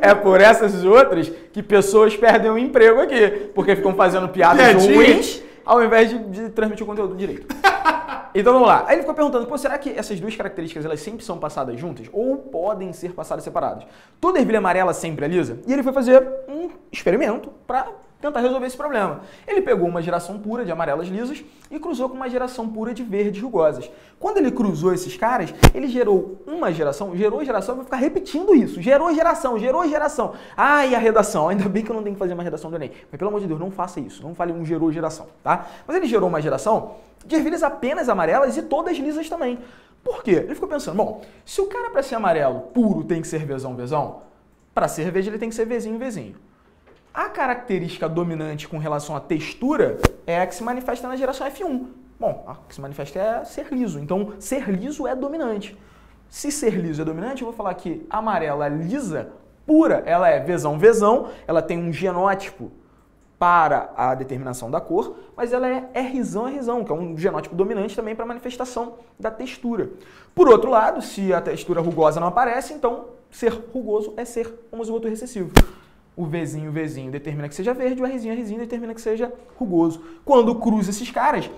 É por essas e outras que pessoas perdem o emprego aqui, porque ficam fazendo piadas Piadinha. ruins ao invés de transmitir o conteúdo direito. Então vamos lá. Aí ele ficou perguntando, pô, será que essas duas características elas sempre são passadas juntas ou podem ser passadas separadas? Toda ervilha amarela sempre é lisa? E ele foi fazer um experimento para tentar resolver esse problema. Ele pegou uma geração pura de amarelas lisas e cruzou com uma geração pura de verdes rugosas. Quando ele cruzou esses caras, ele gerou geração, eu vou ficar repetindo isso, gerou geração. Ai, a redação, ainda bem que eu não tenho que fazer uma redação do Enem, mas pelo amor de Deus, não faça isso, não fale um gerou geração, tá? Mas ele gerou uma geração de ervilhas apenas amarelas e todas lisas também. Por quê? Ele ficou pensando, bom, se o cara para ser amarelo puro tem que ser vezão, para ser verde ele tem que ser vezinho. A característica dominante com relação à textura é a que se manifesta na geração F1. Bom, a que se manifesta é ser liso. Então, ser liso é dominante. Se ser liso é dominante, eu vou falar que a amarela lisa, pura, ela é vezão, ela tem um genótipo para a determinação da cor, mas ela é Rzão, que é um genótipo dominante também para a manifestação da textura. Por outro lado, se a textura rugosa não aparece, então ser rugoso é ser homozigoto recessivo. O Vzinho determina que seja verde, o Rzinho determina que seja rugoso. Quando cruza esses caras,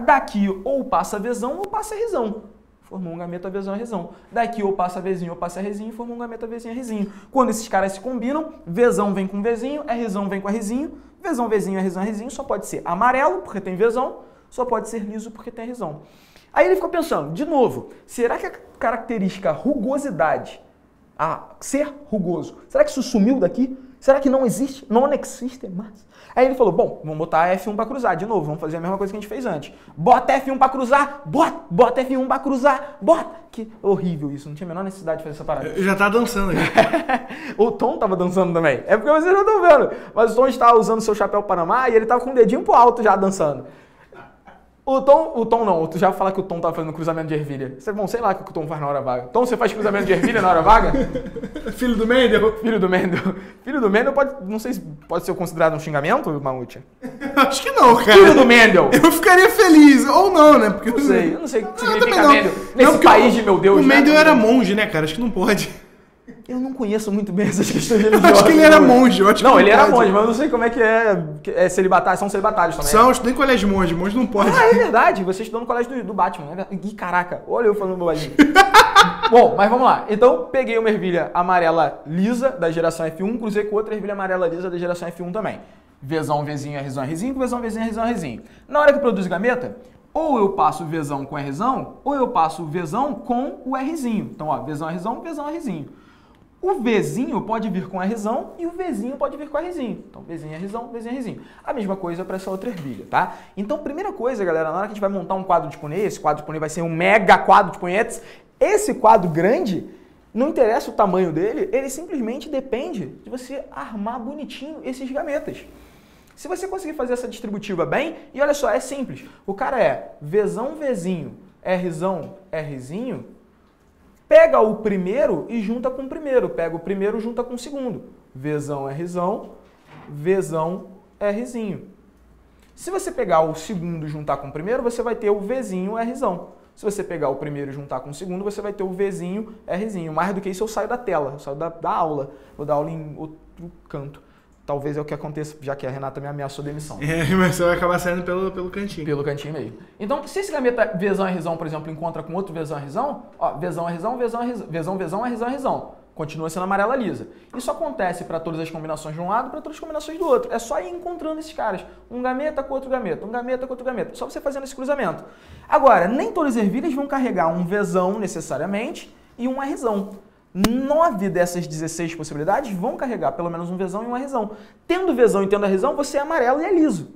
daqui ou passa Vzão ou passa Rzão. Formou um gameta Vzão Rzão. Daqui ou passa Vzinho ou passa Rzinho, formou um gameta Vzinho Rzinho. Quando esses caras se combinam, Vzão vem com Vzinho, Rzão vem com Rzinho, Vzão, Vzinho, Rzão, Rzinho só pode ser amarelo, porque tem Vzão, só pode ser liso porque tem Rzão. Aí ele ficou pensando, de novo, será que a característica rugosidade, ser rugoso, será que isso sumiu daqui? Será que não existe? Não existe mais. Aí ele falou, bom, vamos botar F1 para cruzar. De novo, vamos fazer a mesma coisa que a gente fez antes. Bota F1 para cruzar, bota F1 para cruzar, bota. Que horrível isso, não tinha a menor necessidade de fazer essa parada. Eu já tava dançando aqui. O Tom tava dançando também. É porque vocês não estão vendo. Mas o Tom estava usando seu chapéu Panamá e ele tava com o dedinho pro alto já dançando. O Tom não, tu já fala que o Tom tava fazendo cruzamento de ervilha. Bom, sei lá o que o Tom faz na hora vaga. Tom, você faz cruzamento de ervilha na hora vaga? Filho do Mendel? Filho do Mendel pode, não sei se pode ser considerado um xingamento, Mamute? Acho que não, cara. Filho do Mendel! Eu ficaria feliz, ou não, né? Porque Eu não sei o que significa também não. Mendel. Nesse porque país de meu Deus. O Mendel né? era monge, né, cara? Acho que não pode. Eu não conheço muito bem essas questões religiosas. Acho que ele era monge. Eu acho que Não, ele era pode. monge, mas eu não sei como é que é celibatário. São celibatários também. Eu estudei em colégio de monge. Monge não pode. Ah, é verdade. Você estudou no colégio do Batman. Né? Ih, caraca. Olha eu falando bobagem. Bom, mas vamos lá. Então, peguei uma ervilha amarela lisa da geração F1, cruzei com outra ervilha amarela lisa da geração F1 também. Vzão, Vzinho, Rzão, Rzinho, Vzão, Vzinho, Rzão, Rzinho. Na hora que produz gameta, ou eu passo Vzão com Rzão, ou eu passo Vzão com o Rzinho. Então, ó, Vzão, Rzão, Vzão, Rzinho. O Vzinho pode vir com Rzão e o Vzinho pode vir com Rzinho. Então, Vzinho, Rzão, Vzinho, Rzinho. A mesma coisa para essa outra ervilha, tá? Então, primeira coisa, galera, na hora que a gente vai montar um quadro de Punnett, esse quadro de Punnett vai ser um mega quadro de Punnettes. Esse quadro grande, não interessa o tamanho dele, ele simplesmente depende de você armar bonitinho esses gametas. Se você conseguir fazer essa distributiva bem, e olha só, é simples. O cara é Vzão, Vzinho, Rzão, Rzinho, pega o primeiro e junta com o primeiro. Pega o primeiro e junta com o segundo. Vzão, Rzão, Vzão, Rzinho. Se você pegar o segundo e juntar com o primeiro, você vai ter o Vzinho, Rzão. Se você pegar o primeiro e juntar com o segundo, você vai ter o Vzinho, Rzinho. Mais do que isso, eu saio da tela, eu saio da aula. Vou dar aula em outro canto. Talvez é o que aconteça, já que a Renata me ameaçou demissão. Mas você vai acabar saindo pelo cantinho. Pelo cantinho meio. Então, se esse gameta Vzão, Rzão, por exemplo, encontra com outro Vzão, Rzão, ó, Vzão, Rzão, Vzão, Rzão, Vzão, Rzão, Rzão. continua sendo amarela lisa. Isso acontece para todas as combinações de um lado e para todas as combinações do outro. É só ir encontrando esses caras. Um gameta com outro gameta, um gameta com outro gameta. Só você fazendo esse cruzamento. Agora, nem todas as ervilhas vão carregar um Vzão necessariamente e um Rzão. 9 dessas 16 possibilidades vão carregar pelo menos um Vzão e um Rzão. Tendo Vzão e tendo Rzão, você é amarelo e é liso.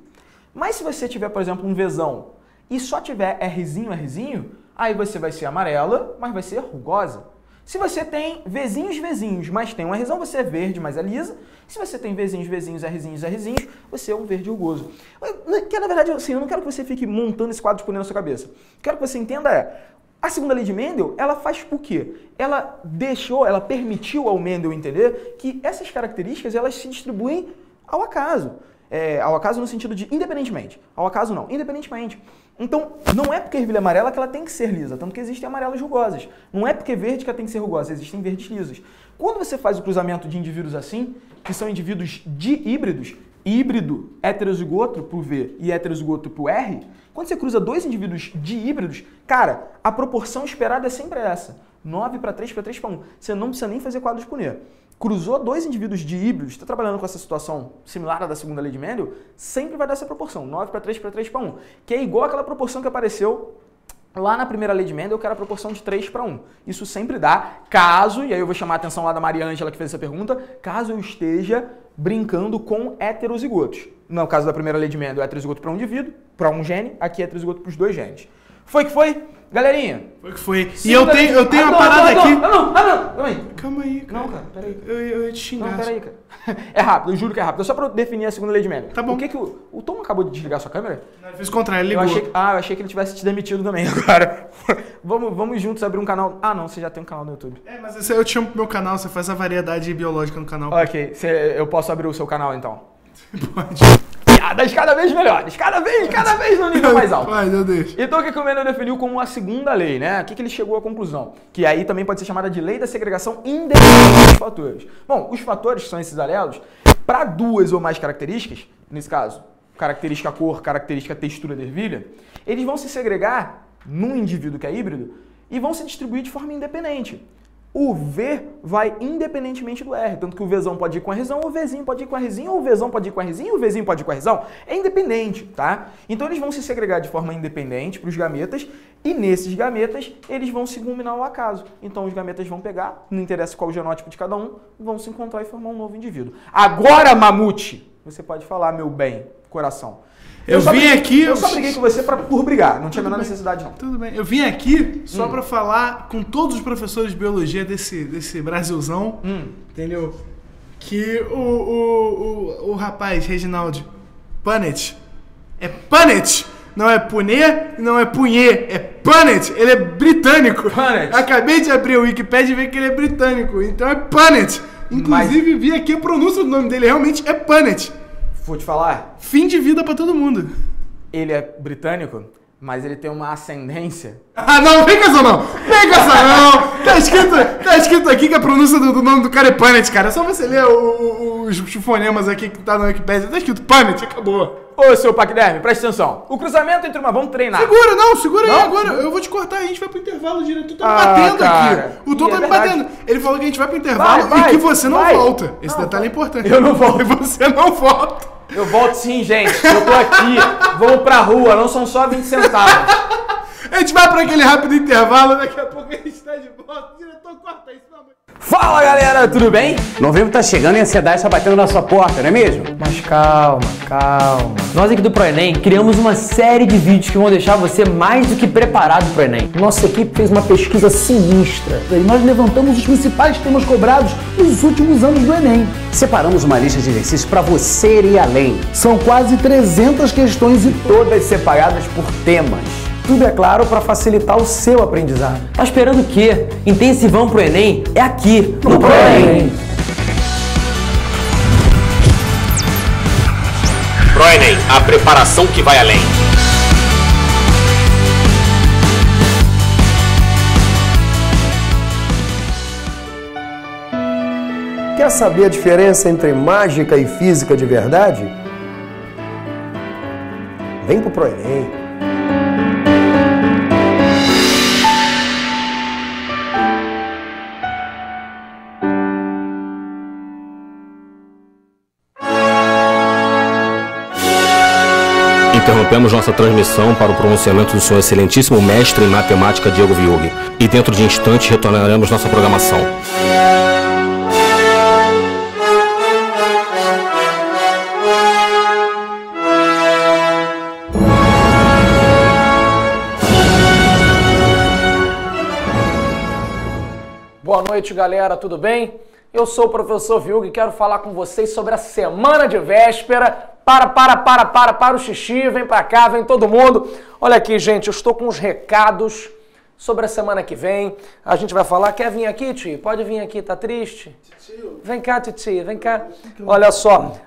Mas se você tiver, por exemplo, um Vzão e só tiver Rzinho, aí você vai ser amarela, mas vai ser rugosa. Se você tem Vzinhos, mas tem um Rzão, você é verde, mas é lisa. Se você tem Vzinhos, Rzinhos, você é um verde rugoso. Que, na verdade, assim, eu não quero que você fique montando esse quadro de purê na sua cabeça. Quero que você entenda a segunda lei de Mendel, ela faz por quê? Ela permitiu ao Mendel entender que essas características, elas se distribuem ao acaso. Ao acaso no sentido de independentemente. Ao acaso não, independentemente. Então, não é porque a ervilha amarela que ela tem que ser lisa, tanto que existem amarelas rugosas. Não é porque verde que ela tem que ser rugosa, existem verdes lisos. Quando você faz o cruzamento de indivíduos assim, que são indivíduos dihíbridos, híbrido heterozigoto pro V e heterozigoto pro R, quando você cruza dois indivíduos dihíbridos, cara, a proporção esperada é sempre essa. 9 para 3 para 3 para 1. Você não precisa nem fazer quadro de Punnett. Cruzou dois indivíduos dihíbridos, está trabalhando com essa situação similar à da segunda lei de Mendel, sempre vai dar essa proporção, 9 para 3 para 3 para 1, que é igual àquela proporção que apareceu lá na primeira lei de Mendel, que era a proporção de 3 para 1. Isso sempre dá, caso, e aí eu vou chamar a atenção lá da Maria Ângela que fez essa pergunta, caso eu esteja brincando com heterozigotos. No caso da primeira lei de Mendel, heterozigoto para um indivíduo, para um gene, aqui é heterozigoto para os dois genes. Foi que foi? Galerinha? Foi que foi. E eu tenho uma parada aqui. Não, calma aí. Calma aí, cara. Não, cara, peraí. Eu ia te xingar. Não, peraí, cara. É rápido, eu juro que é rápido. É só pra eu definir a segunda lei de Mendel. Tá bom. O que o Tom acabou de desligar sua câmera? Não, ele fez o contrário, ele ligou. Eu achei que ele tivesse te demitido também agora. Vamos juntos abrir um canal. Ah, não, você já tem um canal no YouTube. Mas esse eu te chamo pro meu canal, você faz a variedade biológica no canal. Ok, eu posso abrir o seu canal então? Pode. Piadas cada vez melhores, cada vez no nível mais alto. Vai, meu Deus. Então o que o Mendel definiu como a segunda lei, né? O que ele chegou à conclusão? Que aí também pode ser chamada de lei da segregação independente dos fatores. Bom, os fatores, que são esses alelos, para duas ou mais características, nesse caso, característica cor, característica textura da ervilha, eles vão se segregar num indivíduo que é híbrido e vão se distribuir de forma independente. O V vai independentemente do R, tanto que o Vzão pode ir com a Rzão, o Vzinho pode ir com a Rzinho, ou o Vzão pode ir com a Rzinho, o Vzinho pode ir com a Rzão. É independente, tá? Então eles vão se segregar de forma independente para os gametas e nesses gametas eles vão se combinar ao acaso. Então os gametas vão pegar, não interessa qual o genótipo de cada um, vão se encontrar e formar um novo indivíduo. Agora, Mamute, você pode falar, meu bem, coração. Eu só briguei com você por brigar, não tinha a menor necessidade não. Tudo bem. Eu vim aqui só pra falar com todos os professores de biologia desse Brasilzão, entendeu? Que o rapaz, Reginaldo Punnett, é Punnett, não é Punnett e não é Punhê, é Punnett, ele é britânico. Punnett. Acabei de abrir o Wikipedia e ver que ele é britânico, então é Punnett. Inclusive vi aqui a pronúncia do nome dele, realmente é Punnett. Vou te falar. Fim de vida pra todo mundo. Ele é britânico, mas ele tem uma ascendência. Ah, não, vem com essa não! Vem com essa não! Tá escrito aqui que a pronúncia do nome do cara é Punnett, cara. É só você ler os fonemas aqui que tá no Wikipedia. Tá escrito Punnett, acabou. Ô, seu Paquiderme, presta atenção. O cruzamento entre uma... Vamos treinar. Segura aí agora. Eu vou te cortar, a gente vai pro intervalo direto. Tu tá me batendo cara. aqui. O Tom tá me batendo. Ele falou que a gente vai pro intervalo e que você não volta. Esse detalhe é importante. Eu não volto. E você não volta. Eu volto sim, gente. Eu tô aqui. Vamos pra rua, não são só 20 centavos. A gente vai pra aquele rápido intervalo, daqui a pouco a gente tá de volta. O diretor corta isso, não. Fala, galera, tudo bem? Novembro tá chegando e a ansiedade está batendo na sua porta, não é mesmo? Mas calma. Nós aqui do ProEnem criamos uma série de vídeos que vão deixar você mais do que preparado pro Enem. Nossa equipe fez uma pesquisa sinistra e nós levantamos os principais temas cobrados nos últimos anos do Enem. Separamos uma lista de exercícios para você ir além. São quase 300 questões e todas separadas por temas. Tudo, é claro, para facilitar o seu aprendizado. Tá esperando o quê? Intensivão pro Enem é aqui, no ProEnem. ProEnem, a preparação que vai além. Quer saber a diferença entre mágica e física de verdade? Vem pro ProEnem. Interrompemos nossa transmissão para o pronunciamento do Senhor Excelentíssimo Mestre em Matemática Diego Viughi. E dentro de instantes retornaremos nossa programação. Boa noite, galera, tudo bem? Eu sou o professor Viughi e quero falar com vocês sobre a semana de véspera. Para o xixi, vem pra cá, vem todo mundo. Olha aqui, gente, eu estou com uns recados sobre a semana que vem. A gente vai falar, quer vir aqui, tio? Pode vir aqui, tá triste? Tio. Vem cá, tio, vem cá. Olha só,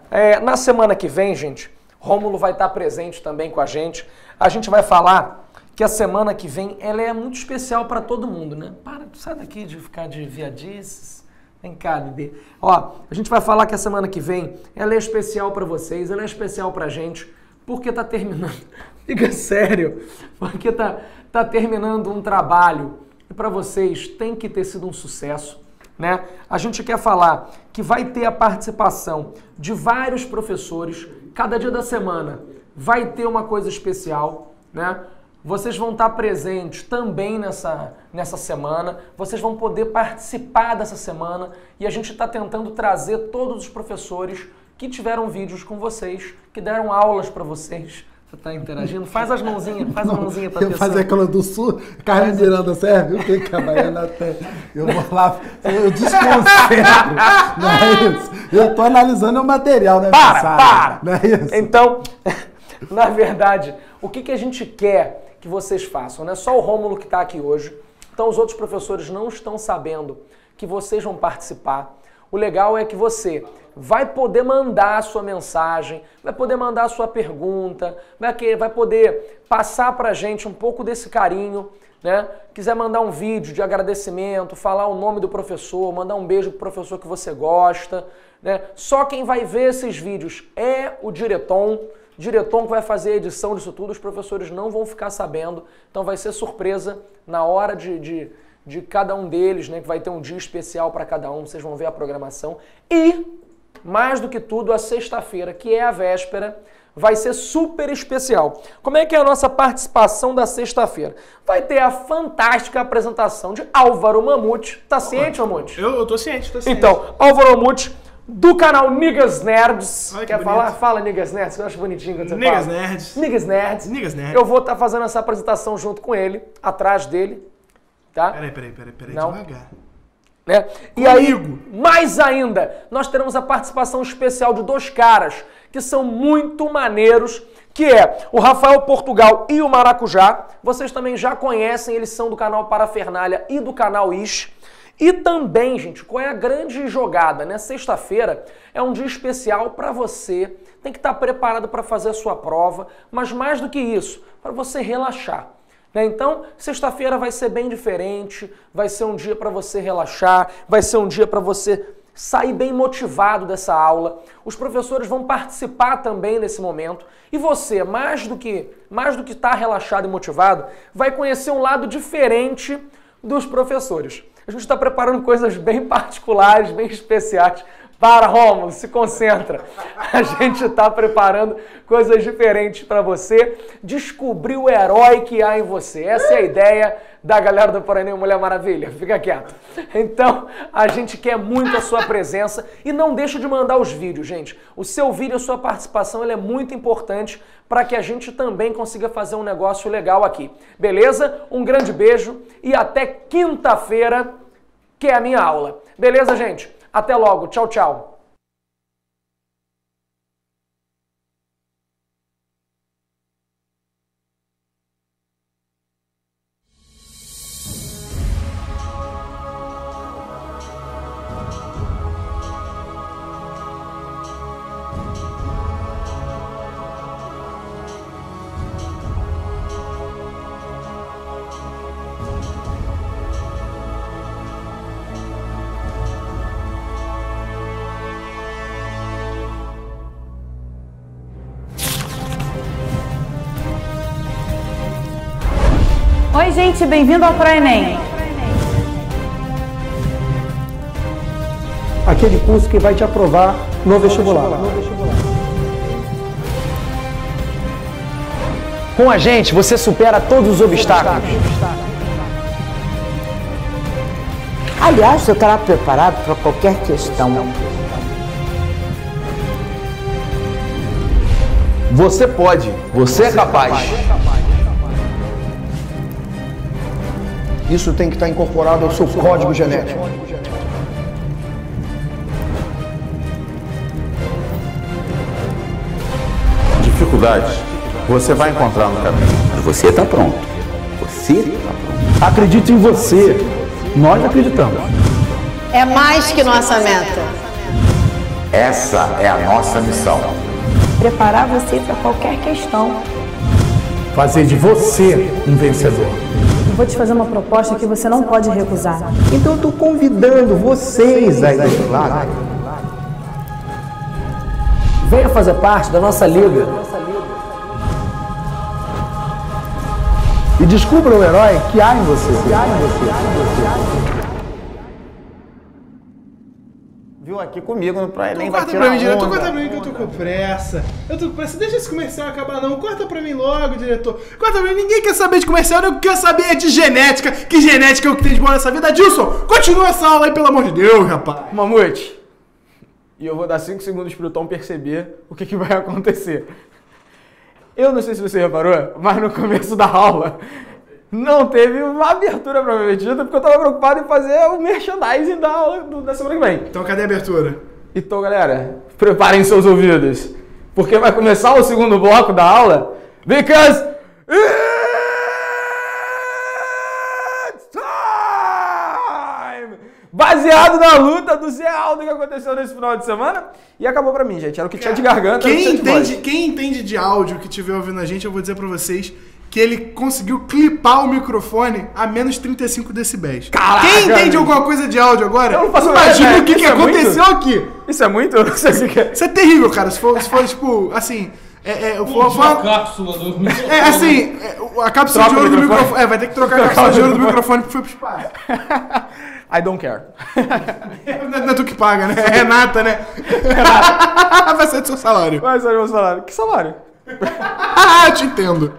na semana que vem, gente, Rômulo vai estar presente também com a gente. A gente vai falar que a semana que vem, ela é muito especial para todo mundo, né? Sai daqui de ficar de viadices. Vem cá, bebê. Ó, a gente vai falar que a semana que vem ela é especial pra vocês, ela é especial pra gente, porque tá terminando. Fica sério, porque tá terminando um trabalho e pra vocês tem que ter sido um sucesso, né? A gente quer falar que vai ter a participação de vários professores, cada dia da semana vai ter uma coisa especial, né? Vocês vão estar presentes também nessa semana, vocês vão poder participar dessa semana e a gente está tentando trazer todos os professores que tiveram vídeos com vocês, que deram aulas para vocês. Você está interagindo? Faz as mãozinhas, faz a mãozinha para a pessoa. Fazer aquela do sul, Carlos Miranda serve? O que a Baiana tem? Eu vou lá, eu desconcentro, não é isso? Eu estou analisando o material, né? Para! Não é isso? Então, na verdade, o que a gente quer que vocês façam, não é só o Rômulo que está aqui hoje, então os outros professores não estão sabendo que vocês vão participar. O legal é que você vai poder mandar a sua mensagem, vai poder mandar a sua pergunta, vai poder passar pra gente um pouco desse carinho, né? Quiser mandar um vídeo de agradecimento, falar o nome do professor, mandar um beijo pro professor que você gosta, né? Só quem vai ver esses vídeos é o diretor que vai fazer a edição disso tudo, os professores não vão ficar sabendo, então vai ser surpresa na hora de cada um deles, né, que vai ter um dia especial para cada um, vocês vão ver a programação. E, mais do que tudo, a sexta-feira, que é a véspera, vai ser super especial. Como é que é a nossa participação da sexta-feira? Vai ter a fantástica apresentação de Álvaro Mamute. Tá ciente, Mamute? Eu tô ciente. Então, Álvaro Mamute, do canal Niggas Nerds. Ai, que quer bonito. falar? Fala, Niggas Nerds, que eu acho bonitinho quando você Niggas fala. Nerds. Niggas Nerds. Niggas Nerds. Eu vou estar fazendo essa apresentação junto com ele, atrás dele, tá? Peraí, Não. devagar. Né? E aí, mais ainda, nós teremos a participação especial de dois caras que são muito maneiros, que é o Rafael Portugal e o Maracujá. Vocês também já conhecem, eles são do canal Parafernália e do canal Ish. E também, gente, qual é a grande jogada, né? Sexta-feira é um dia especial para você, tem que estar preparado para fazer a sua prova, mas mais do que isso, para você relaxar. Né? Então, sexta-feira vai ser bem diferente, vai ser um dia para você relaxar, vai ser um dia para você sair bem motivado dessa aula. Os professores vão participar também nesse momento e você, mais do que estar relaxado e motivado, vai conhecer um lado diferente dos professores. A gente está preparando coisas bem particulares, bem especiais. Para, Rômulo, se concentra. A gente está preparando coisas diferentes para você descobrir o herói que há em você. Essa é a ideia da galera do Porém Mulher Maravilha. Fica quieto. Então, a gente quer muito a sua presença e não deixa de mandar os vídeos, gente. O seu vídeo, a sua participação, ela é muito importante para que a gente também consiga fazer um negócio legal aqui. Beleza? Um grande beijo e até quinta-feira, que é a minha aula. Beleza, gente? Até logo. Tchau, tchau. Oi, gente, bem-vindo ao ProEnem. Aquele curso que vai te aprovar no vestibular. Com a gente, você supera todos os obstáculos. Aliás, você estará preparado para qualquer questão. Você pode, você é capaz. Isso tem que estar incorporado ao seu código genético. Dificuldades você vai encontrar no caminho. Mas você está pronto. Você está pronto. Acredite em você. Nós acreditamos. É mais que nossa meta. Essa é a nossa missão. Preparar você para qualquer questão. Fazer de você um vencedor. Eu vou te fazer uma proposta que você não pode recusar. Então eu estou convidando vocês aí desse lado. Venha fazer parte da nossa liga. E descubra o herói que há em você. Viu aqui comigo no Pro Enem, vai Corta tirar pra mim, diretor, onda. corta pra mim que eu tô com pressa. Eu tô com pressa, deixa esse comercial acabar não. Corta pra mim logo, diretor. Corta pra mim, ninguém quer saber de comercial, eu quero saber de genética. Que genética é o que tem de bom nessa vida? Adilson, continua essa aula aí, pelo amor de Deus, rapaz. Mamute, e eu vou dar 5 segundos pro Tom perceber o que vai acontecer. Eu não sei se você reparou, mas no começo da aula não teve uma abertura propriamente dita, porque eu tava preocupado em fazer o merchandising da aula da semana que vem. Então cadê a abertura? Então, galera, preparem seus ouvidos, porque vai começar o segundo bloco da aula, because it's time! Baseado na luta do Zé Aldo que aconteceu nesse final de semana, e acabou pra mim, gente. Era o que tinha de garganta. Quem entende de áudio que estiver ouvindo a gente, eu vou dizer pra vocês que ele conseguiu clipar o microfone a menos 35 decibéis. Caraca! Quem entende alguma coisa de áudio agora, Eu não faço imagina ideia, o que aconteceu aqui. Isso é muito? Eu não sei se é. Isso é terrível, cara. Se for tipo, assim... A cápsula do microfone. Assim, a cápsula de ouro do microfone. Vai ter que trocar a cápsula de ouro do microfone porque foi pro espaço. I don't care. Não é tu que paga, né? É Renata, né? Vai ser do seu salário. Vai ser do meu salário. Que salário? Eu te entendo.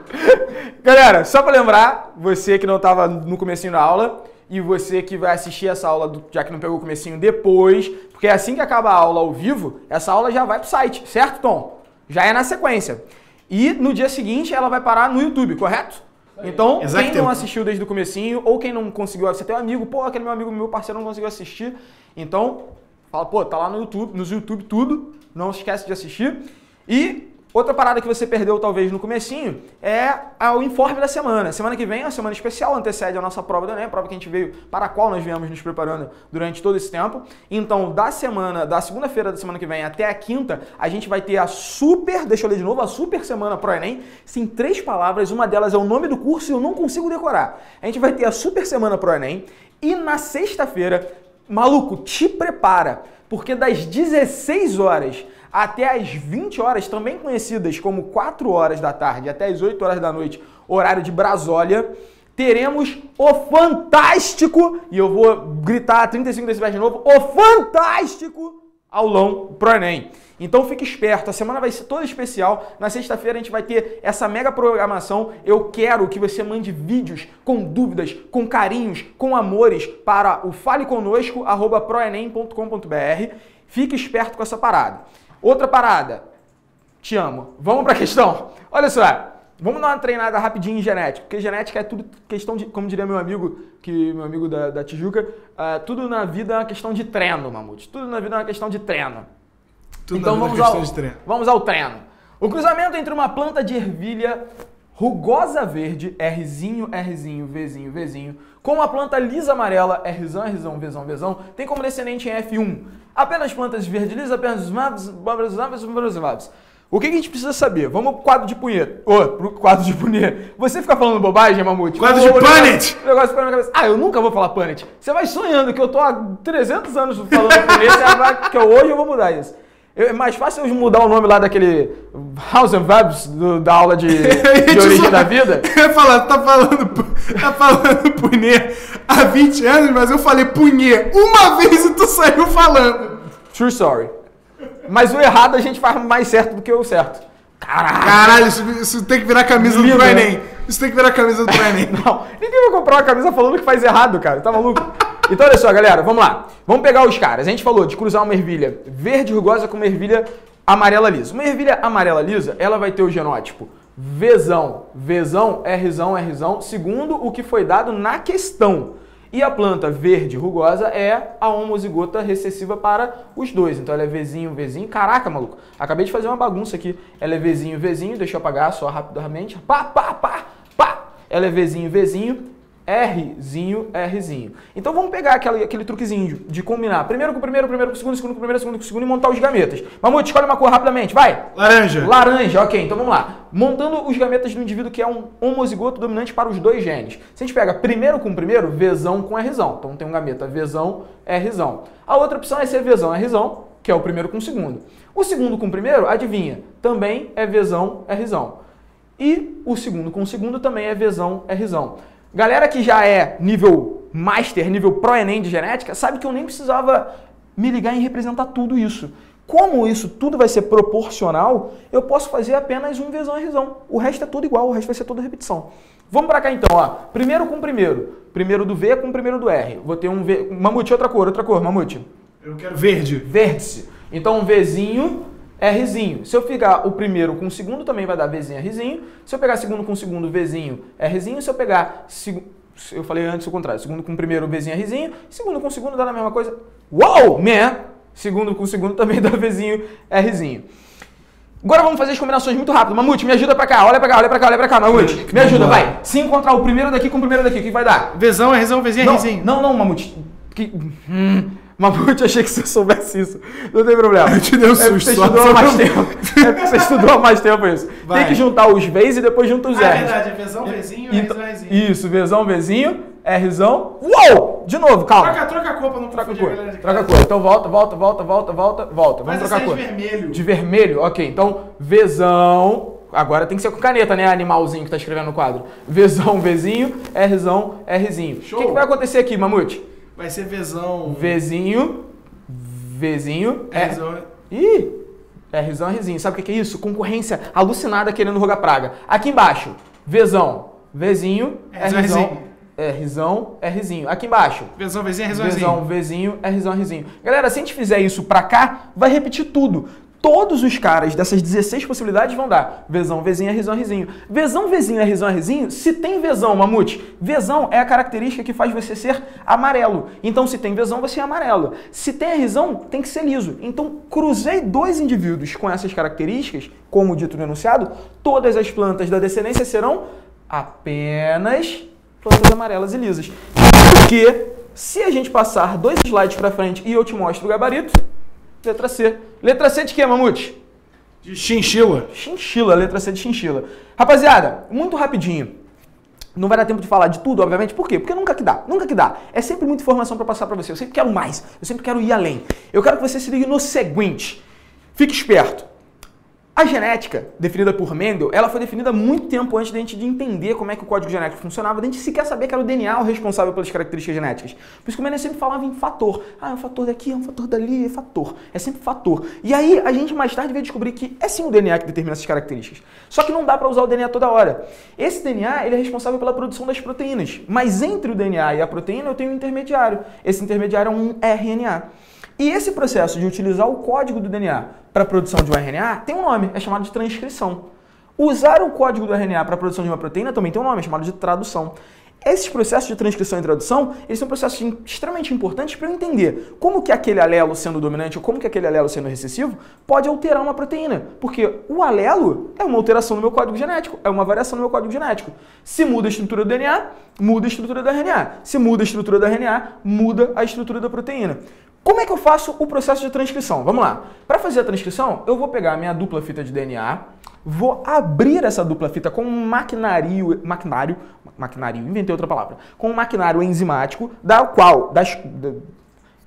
Galera, só pra lembrar, você que não tava no comecinho da aula e você que vai assistir essa aula, já que não pegou o comecinho, depois, porque assim que acaba a aula ao vivo, essa aula já vai pro site, certo, Tom? Já é na sequência. E no dia seguinte ela vai parar no YouTube, correto? Então, quem não assistiu desde o comecinho, ou quem não conseguiu, você tem um amigo, pô, aquele meu amigo, meu parceiro não conseguiu assistir, então, fala, pô, tá lá no YouTube, nos YouTube tudo, não esquece de assistir. E outra parada que você perdeu talvez no comecinho é o informe da semana. Semana que vem é uma semana especial, antecede a nossa prova do Enem, a prova que a gente veio, para a qual nós viemos nos preparando durante todo esse tempo. Então, da segunda-feira da semana que vem até a quinta, a gente vai ter a super, deixa eu ler de novo, a super semana pro Enem. Sim, 3 palavras, uma delas é o nome do curso e eu não consigo decorar. A gente vai ter a super semana pro Enem e na sexta-feira, maluco, te prepara, porque das 16 horas até as 20 horas, também conhecidas como 4 horas da tarde, até as 8 horas da noite, horário de Brasólia, teremos o fantástico, e eu vou gritar 35 decibéis de novo, o fantástico aulão pro Enem. Então fique esperto, a semana vai ser toda especial, na sexta-feira a gente vai ter essa mega programação, eu quero que você mande vídeos com dúvidas, com carinhos, com amores para o faleconosco@proenem.com.br, fique esperto com essa parada. Outra parada, te amo. Vamos pra questão. Olha só, vamos dar uma treinada rapidinho em genética, porque genética é tudo questão de, como diria meu amigo da Tijuca, tudo na vida é uma questão de treino, Mamute. Tudo na vida é uma questão de treino. Então vamos ao treino. O cruzamento entre uma planta de ervilha rugosa verde, Rzinho, Rzinho, Vzinho, Vzinho, com uma planta lisa amarela, Rzão, Rzão, Vzão, Vzão, tem como descendente em F1. Apenas plantas verde lisas, apenas maps. O que a gente precisa saber? Vamos pro quadro de punheta. Pro quadro de punheta. Você fica falando bobagem, Mamute? Quadro de Planet! O negócio fica na cabeça. Eu nunca vou falar Planet. Você vai sonhando que eu tô há 300 anos falando punheta, que hoje eu vou mudar isso. É mais fácil eu mudar o nome lá daquele House and Verbs da aula de origem da vida. Eu ia falar, tá falando punhê há 20 anos, mas eu falei punhê uma vez e tu saiu falando. True story. Mas o errado a gente faz mais certo do que o certo. Caralho, isso tem que virar camisa do Enem. Isso tem que virar camisa do Enem. Não, ninguém vai comprar uma camisa falando que faz errado, cara. Tá maluco? Então, olha só, galera, vamos lá. Vamos pegar os caras. A gente falou de cruzar uma ervilha verde rugosa com uma ervilha amarela lisa. Uma ervilha amarela lisa, ela vai ter o genótipo Vzão, Vzão, Rzão, Rzão, segundo o que foi dado na questão. E a planta verde rugosa é a homozigota recessiva para os dois. Então ela é Vzinho, Vzinho. Caraca, maluco. Acabei de fazer uma bagunça aqui. Ela é Vzinho, Vzinho. Deixa eu apagar só rapidamente. Pá, pá, pá, pá. Ela é Vzinho, Vzinho. Rzinho, Rzinho. Então vamos pegar aquele truquezinho de combinar primeiro com o primeiro, primeiro com o segundo, segundo com o primeiro, segundo com o segundo e montar os gametas. Mamute, escolhe uma cor rapidamente, vai! Laranja. Laranja, ok. Então vamos lá. Montando os gametas do indivíduo que é um homozigoto dominante para os dois genes. Se a gente pega primeiro com primeiro, Vzão com Rzão. Então tem um gameta Vzão, Rzão. A outra opção é ser Vzão, Rzão, que é o primeiro com o segundo. O segundo com o primeiro, adivinha, também é Vzão, Rzão. E o segundo com o segundo também é Vzão, Rzão. Galera que já é nível Master, nível Pro Enem de genética, sabe que eu nem precisava me ligar em representar tudo isso. Como isso tudo vai ser proporcional, eu posso fazer apenas um Vzão e Rzão. O resto é tudo igual, o resto vai ser toda repetição. Vamos pra cá então, ó. Primeiro com primeiro. Primeiro do V com o primeiro do R. Vou ter um V... Mamute, outra cor, Mamute. Eu quero verde. Vértice. Então um Vzinho... Rzinho. Se eu pegar o primeiro com o segundo, também vai dar Vzinho, Rzinho. Se eu pegar segundo com o segundo, Vzinho, Rzinho. Se eu pegar... Eu falei antes o contrário. Segundo com o primeiro, Vzinho, Rzinho. Segundo com o segundo dá a mesma coisa. Uau, man! Segundo com o segundo também dá Vzinho, Rzinho. Agora vamos fazer as combinações muito rápido. Mamute, me ajuda pra cá. Olha pra cá, olha pra cá, olha pra cá. Mamute, me ajuda, vai. Se encontrar o primeiro daqui com o primeiro daqui, o que vai dar? Vzão, Rzão, Vzinho, Rzinho. Não, Mamute. Mamute, achei que você soubesse isso. Não tem problema. Eu te dei um susto. Você estudou há mais tempo. É porque você estudou há mais tempo isso. Vai. Tem que juntar os Vs e depois junta os Rs. É verdade, é Vzão, Vzinho, Rzão, Rzinho. Isso, Vzão, Vzinho, Rzão. Uou! De novo, calma. Troca a cor pra não confundir a galera. Troca a cor. Então volta. Vamos trocar a cor. De vermelho. De vermelho? Ok. Então, Vzão... Agora tem que ser com caneta, né? Animalzinho que tá escrevendo no quadro. Vzão, Vzinho, Rzão, Rzinho. O que vai acontecer aqui, Mamute? Vai ser Vzão... Vzinho... Rzão... Ih! Rzão, Rzinho. Sabe o que é isso? Concorrência alucinada querendo rogar praga. Aqui embaixo, Vzão, Vzinho, Rzão, Rzão, Rzinho. Aqui embaixo, Vzão, Vzinho, Rzão, Vzão, Vzinho, Rzão, Rzinho. Galera, se a gente fizer isso pra cá, vai repetir tudo. Todos os caras dessas 16 possibilidades vão dar Vzão, Vzinho, Rzão, Rzinho. Vzão, Vzinho, Rzão, Rzinho, se tem Vzão, Mamute, Vzão é a característica que faz você ser amarelo. Então, se tem Vzão, você é amarelo. Se tem Rzão, tem que ser liso. Então, cruzei dois indivíduos com essas características, como dito no enunciado, todas as plantas da descendência serão apenas plantas amarelas e lisas. Porque, se a gente passar 2 slides para frente e eu te mostro o gabarito, letra C. Letra C de quê, Mamute? De chinchila. Chinchila, letra C de chinchila. Rapaziada, muito rapidinho. Não vai dar tempo de falar de tudo, obviamente. Por quê? Porque nunca que dá. É sempre muita informação para passar para você. Eu sempre quero mais. Eu sempre quero ir além. Eu quero que você se ligue no seguinte. Fique esperto. A genética, definida por Mendel, ela foi definida muito tempo antes da gente de entender como é que o código genético funcionava, da gente sequer saber que era o DNA o responsável pelas características genéticas. Por isso que o Mendel sempre falava em fator. Ah, é um fator daqui, é um fator dali, é fator. É sempre fator. E aí, a gente mais tarde veio descobrir que é sim o DNA que determina essas características. Só que não dá para usar o DNA toda hora. Esse DNA, ele é responsável pela produção das proteínas. Mas entre o DNA e a proteína, eu tenho um intermediário. Esse intermediário é um RNA. E esse processo de utilizar o código do DNA para a produção de um RNA tem um nome, é chamado de transcrição. Usar o código do RNA para a produção de uma proteína também tem um nome, é chamado de tradução. Esses processos de transcrição e tradução, eles são processos extremamente importantes para eu entender como que aquele alelo sendo dominante ou como que aquele alelo sendo recessivo pode alterar uma proteína. Porque o alelo é uma alteração no meu código genético, é uma variação no meu código genético. Se muda a estrutura do DNA, muda a estrutura do RNA. Se muda a estrutura do RNA, muda a estrutura da proteína. Como é que eu faço o processo de transcrição? Vamos lá. Para fazer a transcrição, eu vou pegar a minha dupla fita de DNA, vou abrir essa dupla fita com um maquinário, inventei outra palavra, com um maquinário enzimático, da qual